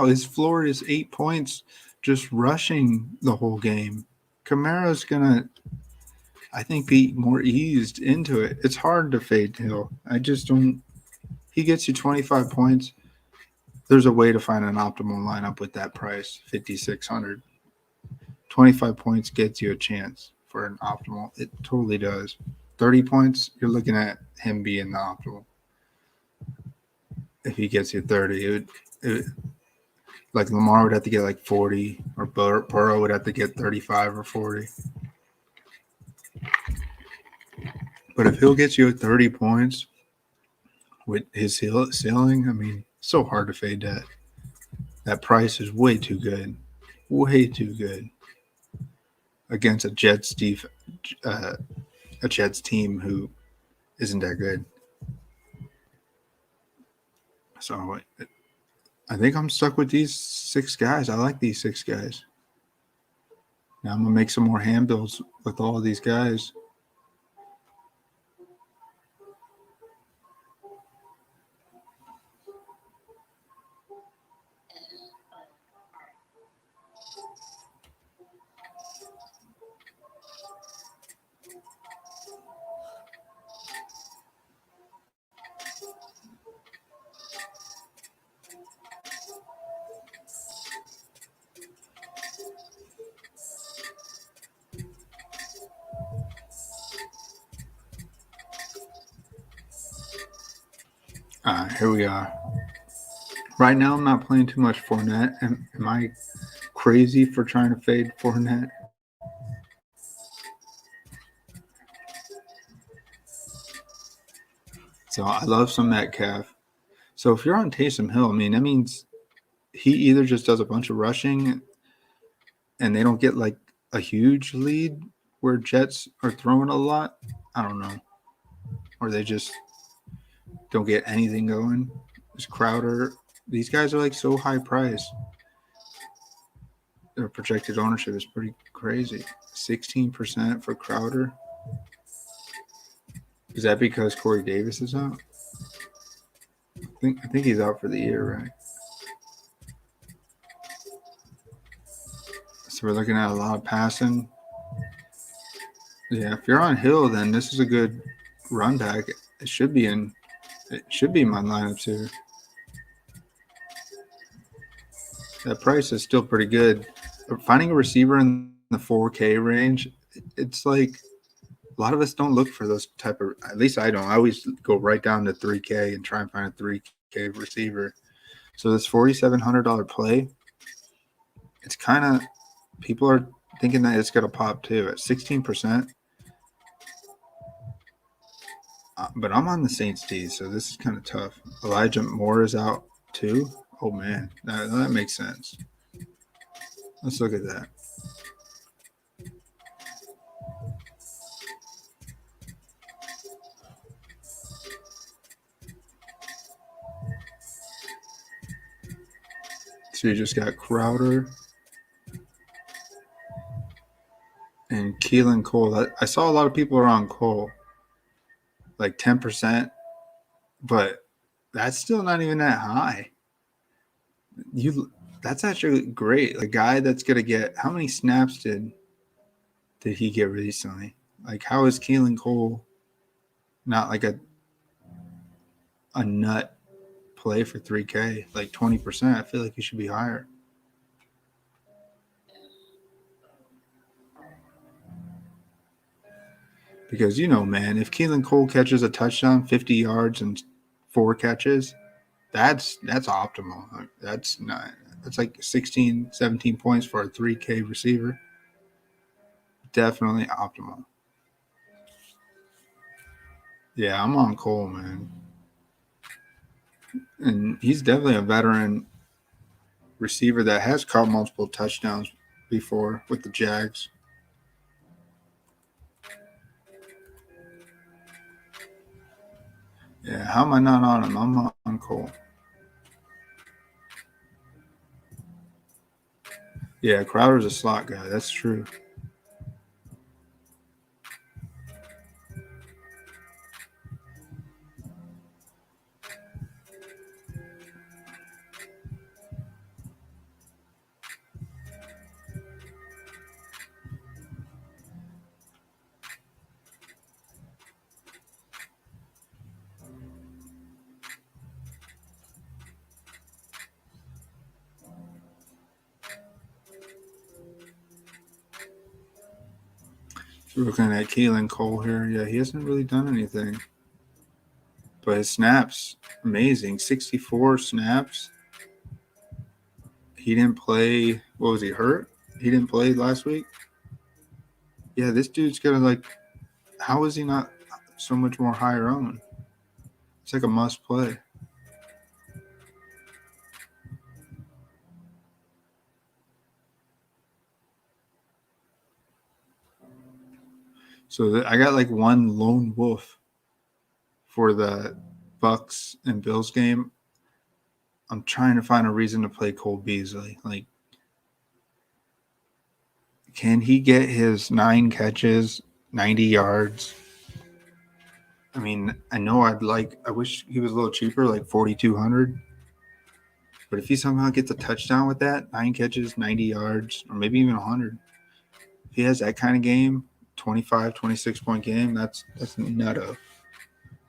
His floor is 8 points just rushing the whole game. Kamara's going to, I think, be more eased into it. It's hard to fade Hill. I just don't. He gets you 25 points. There's a way to find an optimal lineup with that price, 5,600. 25 points gets you a chance for an optimal. It totally does. 30 points, you're looking at him being the optimal. If he gets you 30, like Lamar would have to get like 40, or Burrow would have to get 35 or 40. But if he'll get you 30 points with his ceiling, I mean, it's so hard to fade that. That price is way too good. Way too good. Against a Jets team who isn't that good. So I think I'm stuck with these 6 guys. I like these 6 guys. Now I'm going to make some more hand builds with all of these guys. All right, here we are. Right now, I'm not playing too much Fournette. Am I crazy for trying to fade Fournette? So I love some Metcalf. So if you're on Taysom Hill, I mean, that means he either just does a bunch of rushing and they don't get like a huge lead where Jets are throwing a lot. I don't know. Or they just don't get anything going. There's Crowder. These guys are like so high priced. Their projected ownership is pretty crazy. 16% for Crowder. Is that because Corey Davis is out? I think he's out for the year, right? So we're looking at a lot of passing. Yeah, if you're on Hill, then this is a good run back. It should be in my lineups here. That price is still pretty good. But finding a receiver in the 4K range, it's like a lot of us don't look for those type of. At least I don't. I always go right down to 3K and try and find a 3K receiver. So this $4,700 play, it's kind of people are thinking that it's gonna pop too at 16%. But I'm on the Saints D, so this is kind of tough. Elijah Moore is out too. Oh man, that makes sense. Let's look at that. So you just got Crowder and Kaelin Cole. I saw a lot of people are on Cole, like 10%, but that's still not even that high. That's actually great. A guy that's gonna get how many snaps did he get recently? Like how is Kaelin Cole not like a nut play for 3K? Like 20%. I feel like he should be higher. Because man, if Kaelin Cole catches a touchdown, 50 yards and 4 catches, that's optimal. That's like 16, 17 points for a 3K receiver. Definitely optimal. Yeah, I'm on Cole, man. And he's definitely a veteran receiver that has caught multiple touchdowns before with the Jags. Yeah, how am I not on him? I'm on Cole. Yeah, Crowder's a slot guy. That's true. We're looking at Kaelin Cole here. Yeah, he hasn't really done anything. But his snaps, amazing. 64 snaps. He didn't play. What was he, hurt? He didn't play last week? Yeah, this dude's going to how is he not so much more higher owned? It's like a must play. So I got one lone wolf for the Bucks and Bills game. I'm trying to find a reason to play Cole Beasley. Can he get his 9 catches, 90 yards? I mean, I know I wish he was a little cheaper, like 4,200. But if he somehow gets a touchdown with that, 9 catches, 90 yards, or maybe even 100, if he has that kind of game, 25, 26-point game, that's nutto.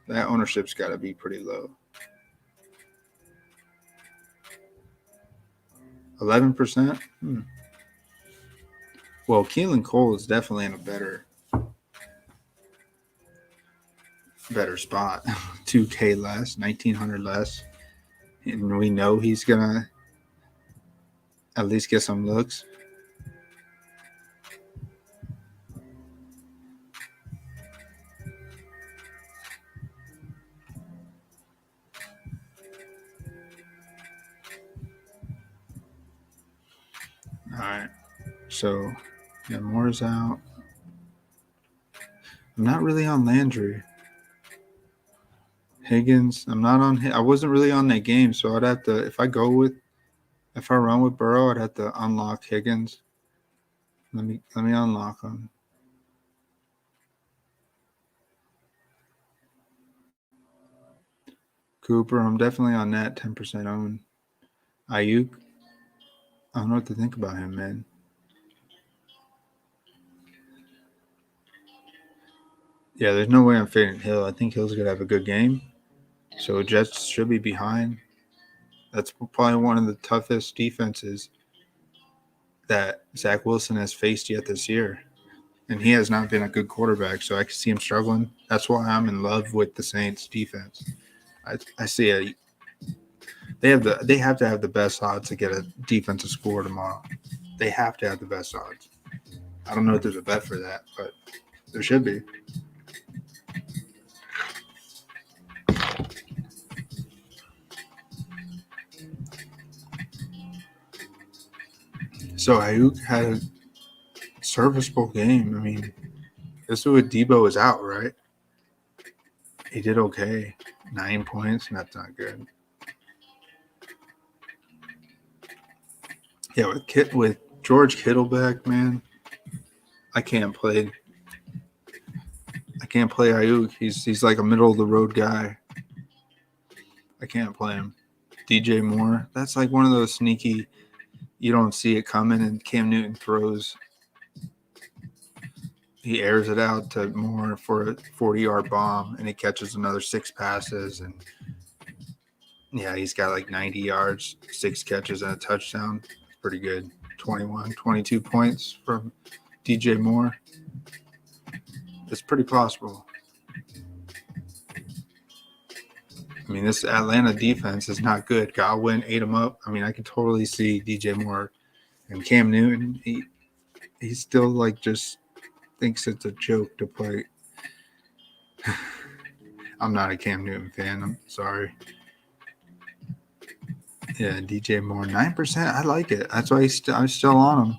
That ownership's got to be pretty low. 11%? Well, Kaelin Cole is definitely in a better spot. 2K less, 1,900 less. And we know he's going to at least get some looks. All right. So, yeah, Moore's out. I'm not really on Landry. Higgins, I'm not on. I wasn't really on that game, so I'd have to. If I run with Burrow, I'd have to unlock Higgins. Let me unlock him. Cooper, I'm definitely on that 10% own. Ayuk, I don't know what to think about him, man. Yeah, there's no way I'm fading Hill. I think Hill's going to have a good game. So Jets should be behind. That's probably one of the toughest defenses that Zach Wilson has faced yet this year. And he has not been a good quarterback, so I can see him struggling. That's why I'm in love with the Saints defense. I see it. They have to have the best odds to get a defensive score tomorrow. They have to have the best odds. I don't know if there's a bet for that, but there should be. So Ayuk had a serviceable game. I mean, this is what Debo is out, right? He did okay. 9 points, that's not good. Yeah, with George Kittle back, man, I can't play Ayuk. He's like a middle of the road guy. I can't play him. DJ Moore, that's like one of those sneaky, you don't see it coming, and Cam Newton throws. He airs it out to Moore for a 40-yard bomb, and he catches another 6 passes. And, yeah, he's got like 90 yards, 6 catches, and a touchdown. Pretty good. 21, 22 points from DJ Moore. It's pretty possible. I mean, this Atlanta defense is not good. Godwin ate him up. I mean, I can totally see DJ Moore and Cam Newton. He still like just thinks it's a joke to play. I'm not a Cam Newton fan. I'm sorry. Yeah, DJ Moore, 9%. I like it. That's why I'm still on him.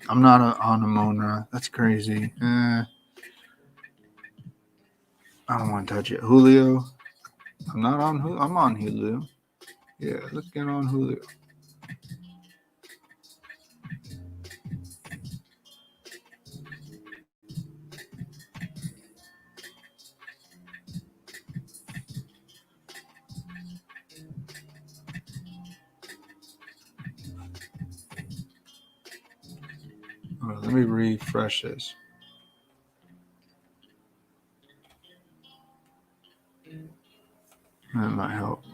I'm not on a Mona. That's crazy. I don't want to touch it. Julio. I'm on Julio. Yeah, let's get on Julio. Right, let me refresh this. That might help.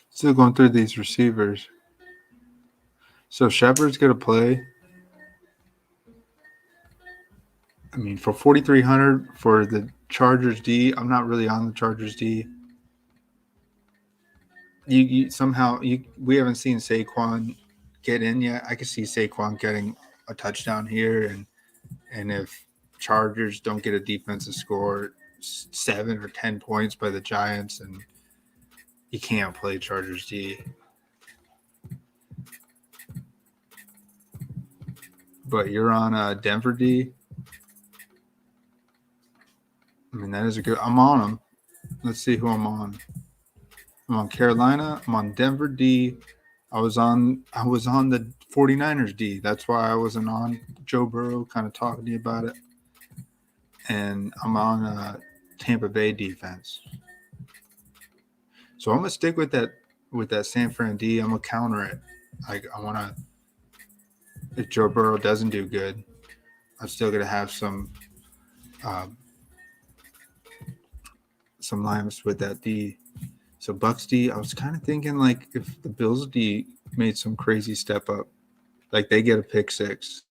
Still going through these receivers. So Shepard's going to play. I mean, for 4,300 for the Chargers D, I'm not really on the Chargers D. We haven't seen Saquon get in yet. I could see Saquon getting a touchdown here, and if Chargers don't get a defensive score, 7 or 10 points by the Giants, and you can't play Chargers D. But you're on Denver D. I mean, that is a good. I'm on them. Let's see who I'm on. I'm on Carolina. I'm on Denver D. I was on the 49ers D. That's why I wasn't on Joe Burrow, kind of talking to you about it. And I'm on Tampa Bay defense. So I'm gonna stick with that San Fran D. I'm gonna counter it. I want to. If Joe Burrow doesn't do good, I'm still gonna have some lineups with that D. So Bucks D, I was kind of thinking like if the Bills D made some crazy step up, like they get a pick 6.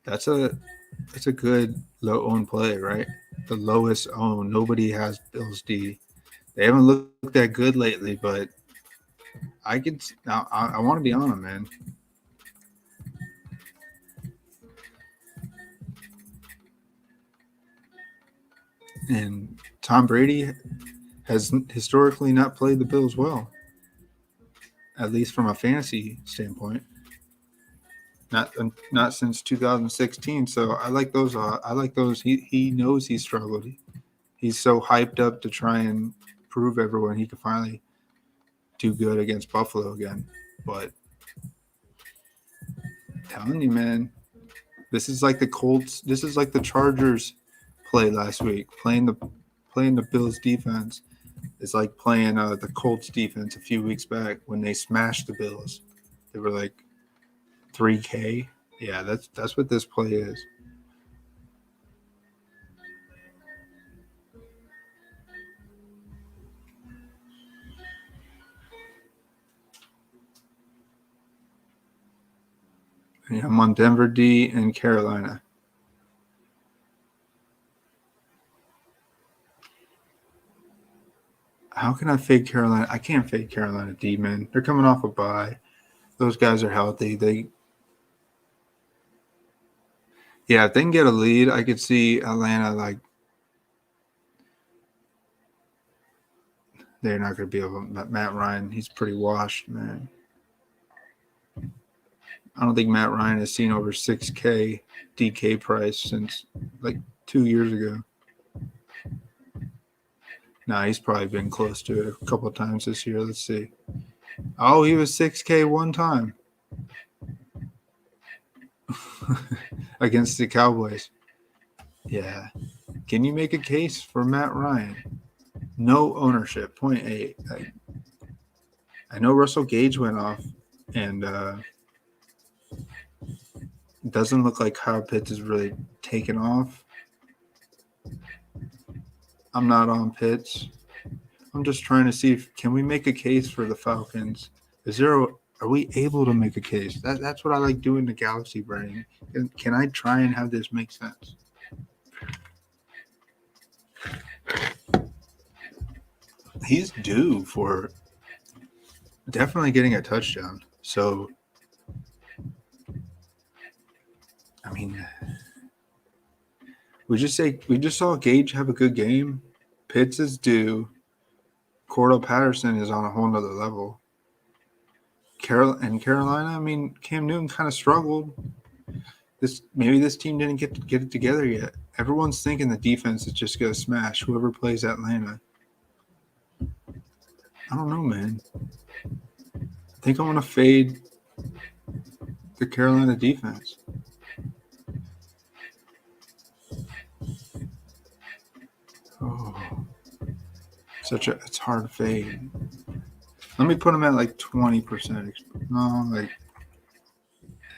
That's a good low owned play, right? The lowest owned. Nobody has Bills D. They haven't looked that good lately, but I want to be on them, man. And Tom Brady has historically not played the Bills well, at least from a fantasy standpoint. Not since 2016. So I like those. I like those. He knows he struggled. He's so hyped up to try and prove everyone he could finally do good against Buffalo again. But I'm telling you, man, this is like the Colts. This is like the Chargers play last week. Playing the Bills defense is like playing the Colts defense a few weeks back when they smashed the Bills. They were like 3K. Yeah, that's what this play is. Yeah, I'm on Denver D and Carolina. How can I fade Carolina? I can't fade Carolina D, man. They're coming off a bye. Those guys are healthy. If they can get a lead, I could see Atlanta like they're not going to be able. Matt Ryan, he's pretty washed, man. I don't think Matt Ryan has seen over 6K DK price since like 2 years ago. Nah, he's probably been close to it a couple of times this year. Let's see. Oh, he was 6K one time against the Cowboys. Yeah. Can you make a case for Matt Ryan? No ownership, 0.8. I know Russell Gage went off, and it doesn't look like Kyle Pitts is really taken off. I'm not on Pitts. I'm just trying to see can we make a case for the Falcons? Are we able to make a case? That's what I like doing the Galaxy brain. Can I try and have this make sense? He's due for definitely getting a touchdown. So, I mean, we just saw Gage have a good game. Pitts is due. Cordell Patterson is on a whole nother level. Carolina, I mean, Cam Newton kind of struggled. Maybe this team didn't get it together yet. Everyone's thinking the defense is just going to smash whoever plays Atlanta. I don't know, man. I think I want to fade the Carolina defense. Oh, it's hard to fade. Let me put them at like 20%. No, like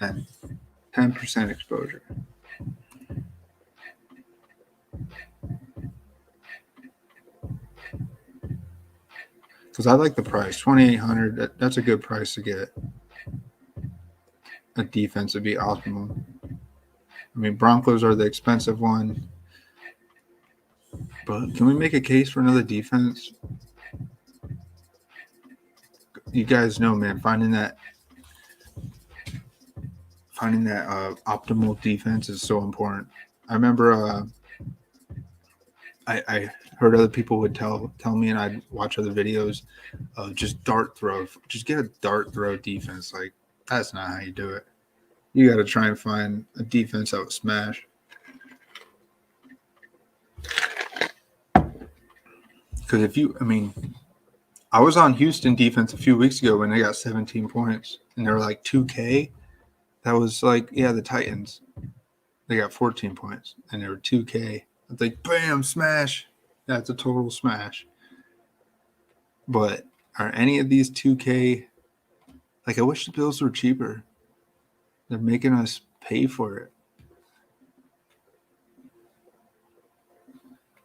10% exposure. Because I like the price, $2,800. That's a good price to get a defense to be optimal. I mean, Broncos are the expensive one, but can we make a case for another defense? You guys know, man, finding that optimal defense is so important. I remember I heard other people would tell me, and I'd watch other videos of just dart throw. Just get a dart throw defense. Like, that's not how you do it. You got to try and find a defense that would smash. Because I was on Houston defense a few weeks ago when they got 17 points, and they were like 2K. That was like, the Titans. They got 14 points, and they were 2K. I was like, bam, smash. That's a total smash. But are any of these 2K? Like, I wish the Bills were cheaper. They're making us pay for it.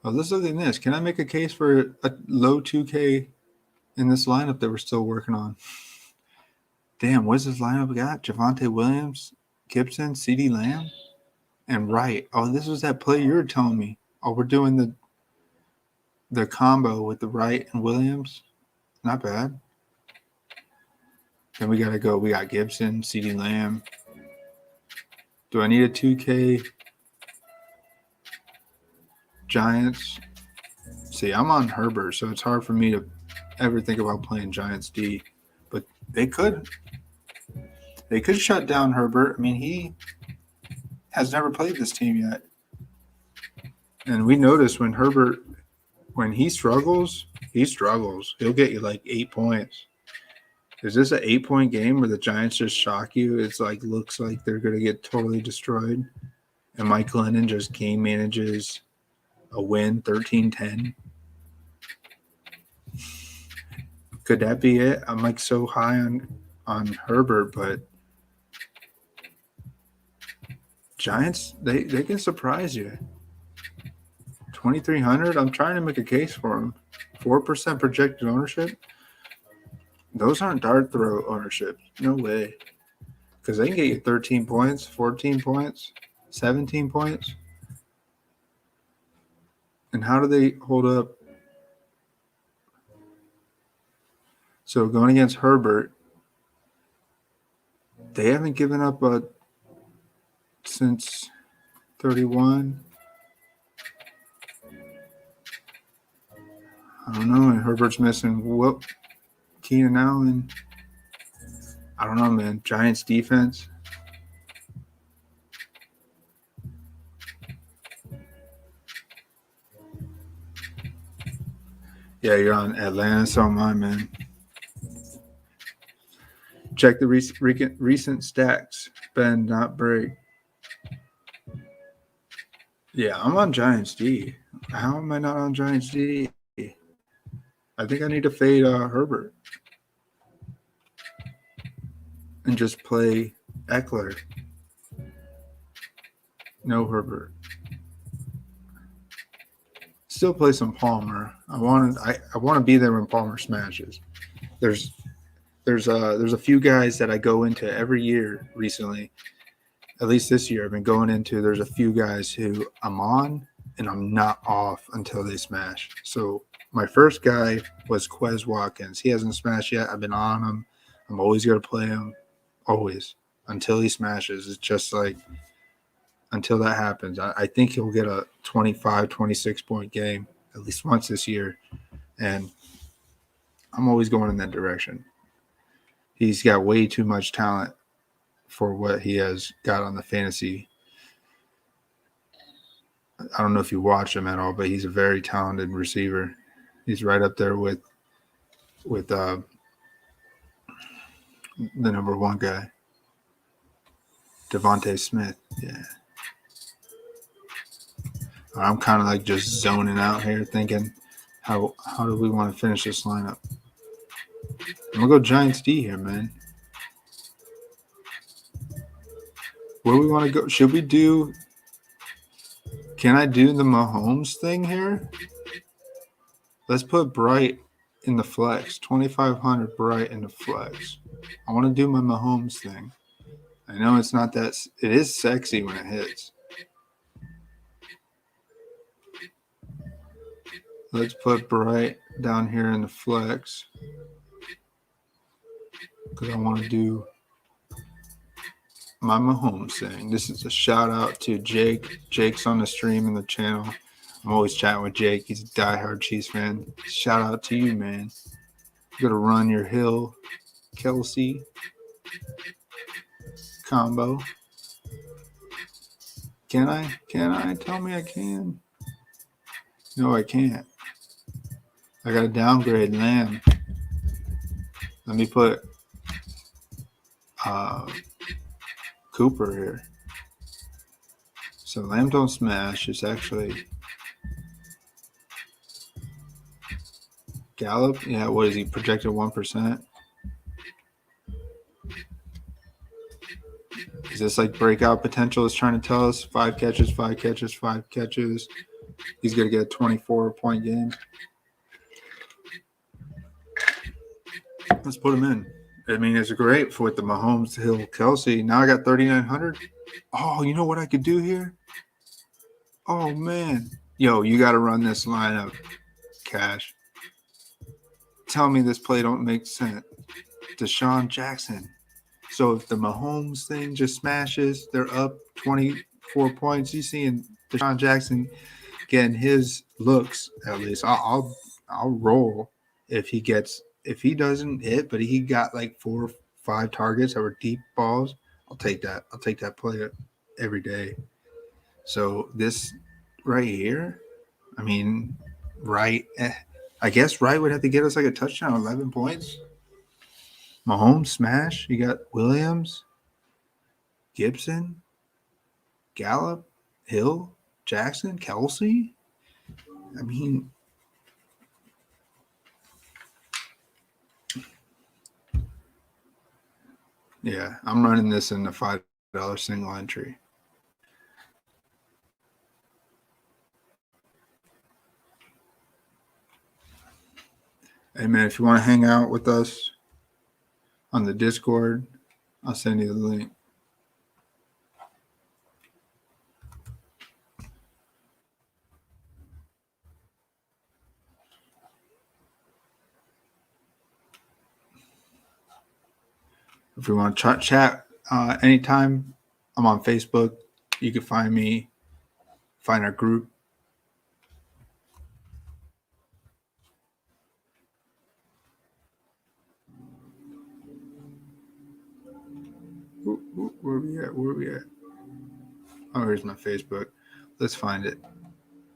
Oh, let's look at this. Can I make a case for a low 2K in this lineup that we're still working on? Damn, what's this lineup we got? Javonte Williams, Gibson, CeeDee Lamb, and Wright. Oh, this was that play you were telling me. Oh, we're doing the combo with the Wright and Williams. Not bad. Then we got to go. We got Gibson, CeeDee Lamb. Do I need a 2K? Giants. See, I'm on Herbert, so it's hard for me to ever think about playing Giants D. But they could shut down Herbert. I mean, he has never played this team yet. And we notice when he struggles, He'll get you like 8 points. Is this an 8-point game where the Giants just shock you? It's like, looks like they're going to get totally destroyed. And Mike Glennon just game manages a win, 13-10. Could that be it? I'm like so high on Herbert, but Giants, they can surprise you. 2,300. I'm trying to make a case for them. 4% projected ownership. Those aren't dart throw ownership. No way. Because they can get you 13 points, 14 points, 17 points. And how do they hold up? So going against Herbert, they haven't given up since 31. I don't know. And Herbert's missing Keenan Allen. I don't know, man. Giants defense. Yeah, you're on Atlanta, so am I, man. Check the recent stacks. Bend, not break. Yeah, I'm on Giants D. How am I not on Giants D? I think I need to fade Herbert and just play Eckler. No Herbert. Still play some Palmer. I want to be there when Palmer smashes. There's a few guys that I go into every year recently. At least this year I've been going into. There's a few guys who I'm on and I'm not off until they smash. So my first guy was Quez Watkins. He hasn't smashed yet. I've been on him. I'm always going to play him. Always. Until he smashes. It's just like until that happens. I think he'll get a 25, 26-point game at least once this year. And I'm always going in that direction. He's got way too much talent for what he has got on the fantasy. I don't know if you watch him at all, but he's a very talented receiver. He's right up there with the number one guy, Devonta Smith. Yeah. I'm kind of like just zoning out here thinking, how do we want to finish this lineup? I'm going to go Giants D here, man. Where do we want to go? Should we do – can I do the Mahomes thing here? Let's put Bright in the flex, 2,500 Bright in the flex. I want to do my Mahomes thing. I know it's not that – it is sexy when it hits. Let's put Bright down here in the flex because I want to do my Mahomes thing. This is a shout out to Jake. Jake's on the stream and the channel. I'm always chatting with Jake. He's a diehard Chiefs fan. Shout out to you, man. You got to run your Hill, Kelsey combo. Can I? Tell me I can. No, I can't. I got to downgrade Lamb. Let me put Cooper here. So Lamb don't smash. It's actually Gallup. Yeah, what is he projected 1%? Is this like breakout potential is trying to tell us? 5 catches, 5 catches, 5 catches. He's going to get a 24-point game. Let's put him in. I mean, it's great with the Mahomes, Hill, Kelsey. Now I got 3,900. Oh, you know what I could do here? Oh, man. Yo, you got to run this lineup, Cash. Tell me this play don't make sense. Deshaun Jackson. So if the Mahomes thing just smashes, they're up 24 points. You seeing Deshaun Jackson getting his looks at least. I'll roll if he doesn't hit, but he got like 4 or 5 targets that were deep balls. I'll take that. I'll take that play every day. So this right here, I mean, I guess Wright would have to get us like a touchdown, 11 points. Mahomes smash. You got Williams, Gibson, Gallup, Hill, Jackson, Kelsey. I mean, yeah, I'm running this in the $5 single entry. Hey, man, if you want to hang out with us on the Discord, I'll send you the link. If you want to chat anytime, I'm on Facebook. You can find me, find our group. Where we at? Where we at? Oh, here's my Facebook. Let's find it.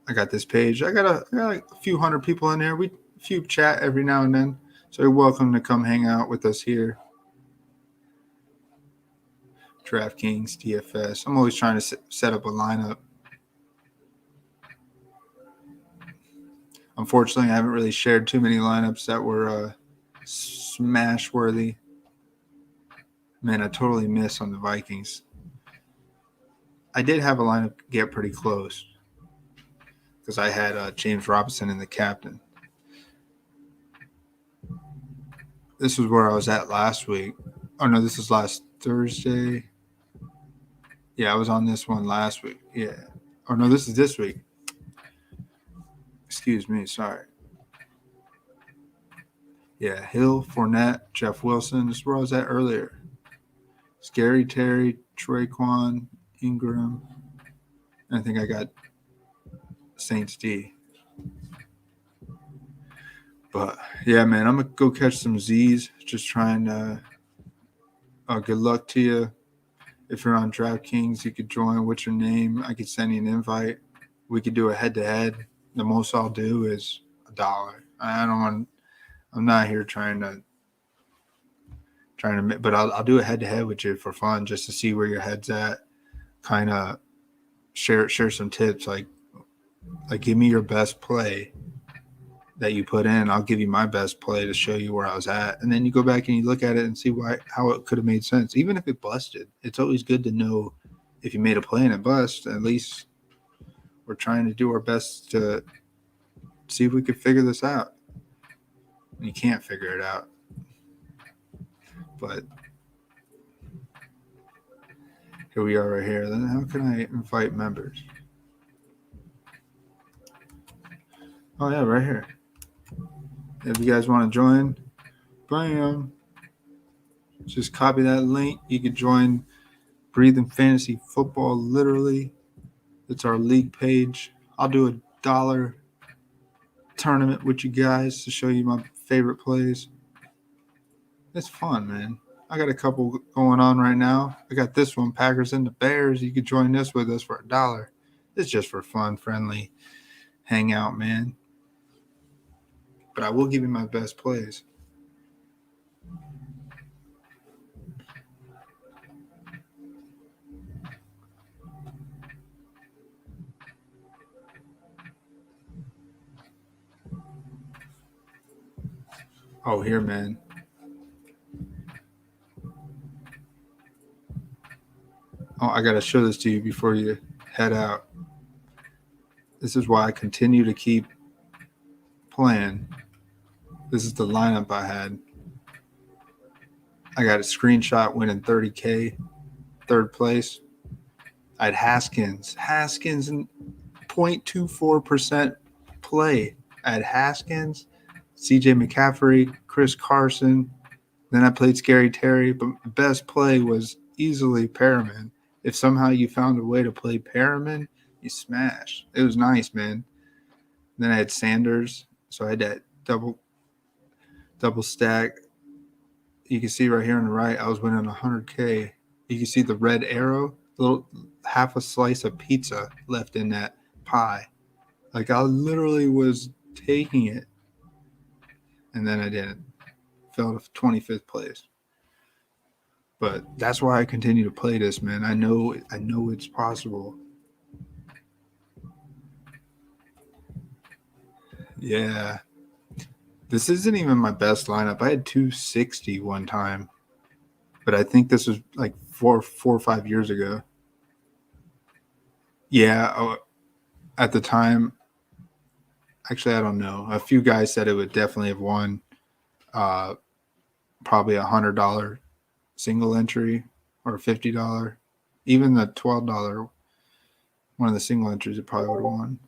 I got this page. I got a few hundred people in here. We few chat every now and then. So you're welcome to come hang out with us here. Draftkings, DFS. I'm always trying to set up a lineup. Unfortunately, I haven't really shared too many lineups that were smash worthy. Man, I totally miss on the Vikings. I did have a lineup get pretty close because I had James Robinson in the captain. This was where I was at last week. Oh, no, this is last Thursday. Yeah, I was on this one last week. Yeah. Oh, no, this is this week. Excuse me. Sorry. Yeah, Hill, Fournette, Jeff Wilson. This is where I was at earlier. Scary Terry, Traquan, Ingram. I think I got Saints D. But, yeah, man, I'm going to go catch some Z's. Just trying to good luck to you. If you're on DraftKings, you could join. What's your name? I could send you an invite. We could do a head-to-head. The most I'll do is $1. I'm not here trying to, but I'll do a head-to-head with you for fun, just to see where your head's at. Kind of share some tips, like give me your best play that you put in. I'll give you my best play to show you where I was at, and then you go back and you look at it and see how it could have made sense, even if it busted. It's always good to know if you made a play and it bust. At least we're trying to do our best to see if we could figure this out. You can't figure it out, but here we are right here. Then how can I invite members? Oh yeah, right here. If you guys want to join, bam, just copy that link. You can join Breathing Fantasy Football. Literally, it's our league page. I'll do $1 tournament with you guys to show you my favorite plays. It's fun, man. I got a couple going on right now. I got this one, Packers and the Bears. You could join this with us for $1. It's just for fun, friendly hangout, man. But I will give you my best plays. Oh, here, man. Oh, I got to show this to you before you head out. This is why I continue to keep playing. This is the lineup I had. I got a screenshot winning 30K, third place. I had Haskins and 0.24% play. I had Haskins, CJ McCaffrey, Chris Carson. Then I played Scary Terry, but the best play was easily Perriman. If somehow you found a way to play Perriman, you smash. It was nice, man. Then I had Sanders, so I had that double stack. You can see right here on the right, I was winning 100K. You can see the red arrow, little half a slice of pizza left in that pie. Like I literally was taking it, and then I didn't. Fell to 25th place. But that's why I continue to play this, man. I know it's possible. Yeah. This isn't even my best lineup. I had 260 one time, but I think this was like four or 5 years ago. Yeah, at the time, actually, I don't know. A few guys said it would definitely have won. probably $100 single entry or $50. Even the $12 one of the single entries, it probably would have won.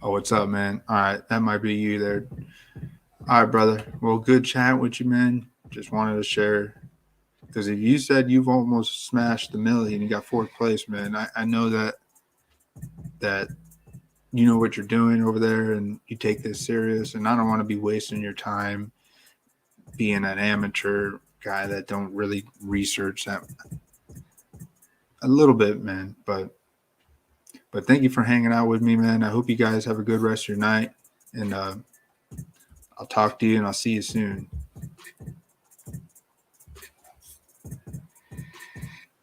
Oh, what's up, man? All right, that might be you there. All right, brother. Well, good chat with you, man. Just wanted to share. Because if you said you've almost smashed the million, you got fourth place, man. I know that you know what you're doing over there and you take this serious. And I don't want to be wasting your time being an amateur guy that don't really research that a little bit, man. But thank you for hanging out with me, man. I hope you guys have a good rest of your night. And I'll talk to you and I'll see you soon.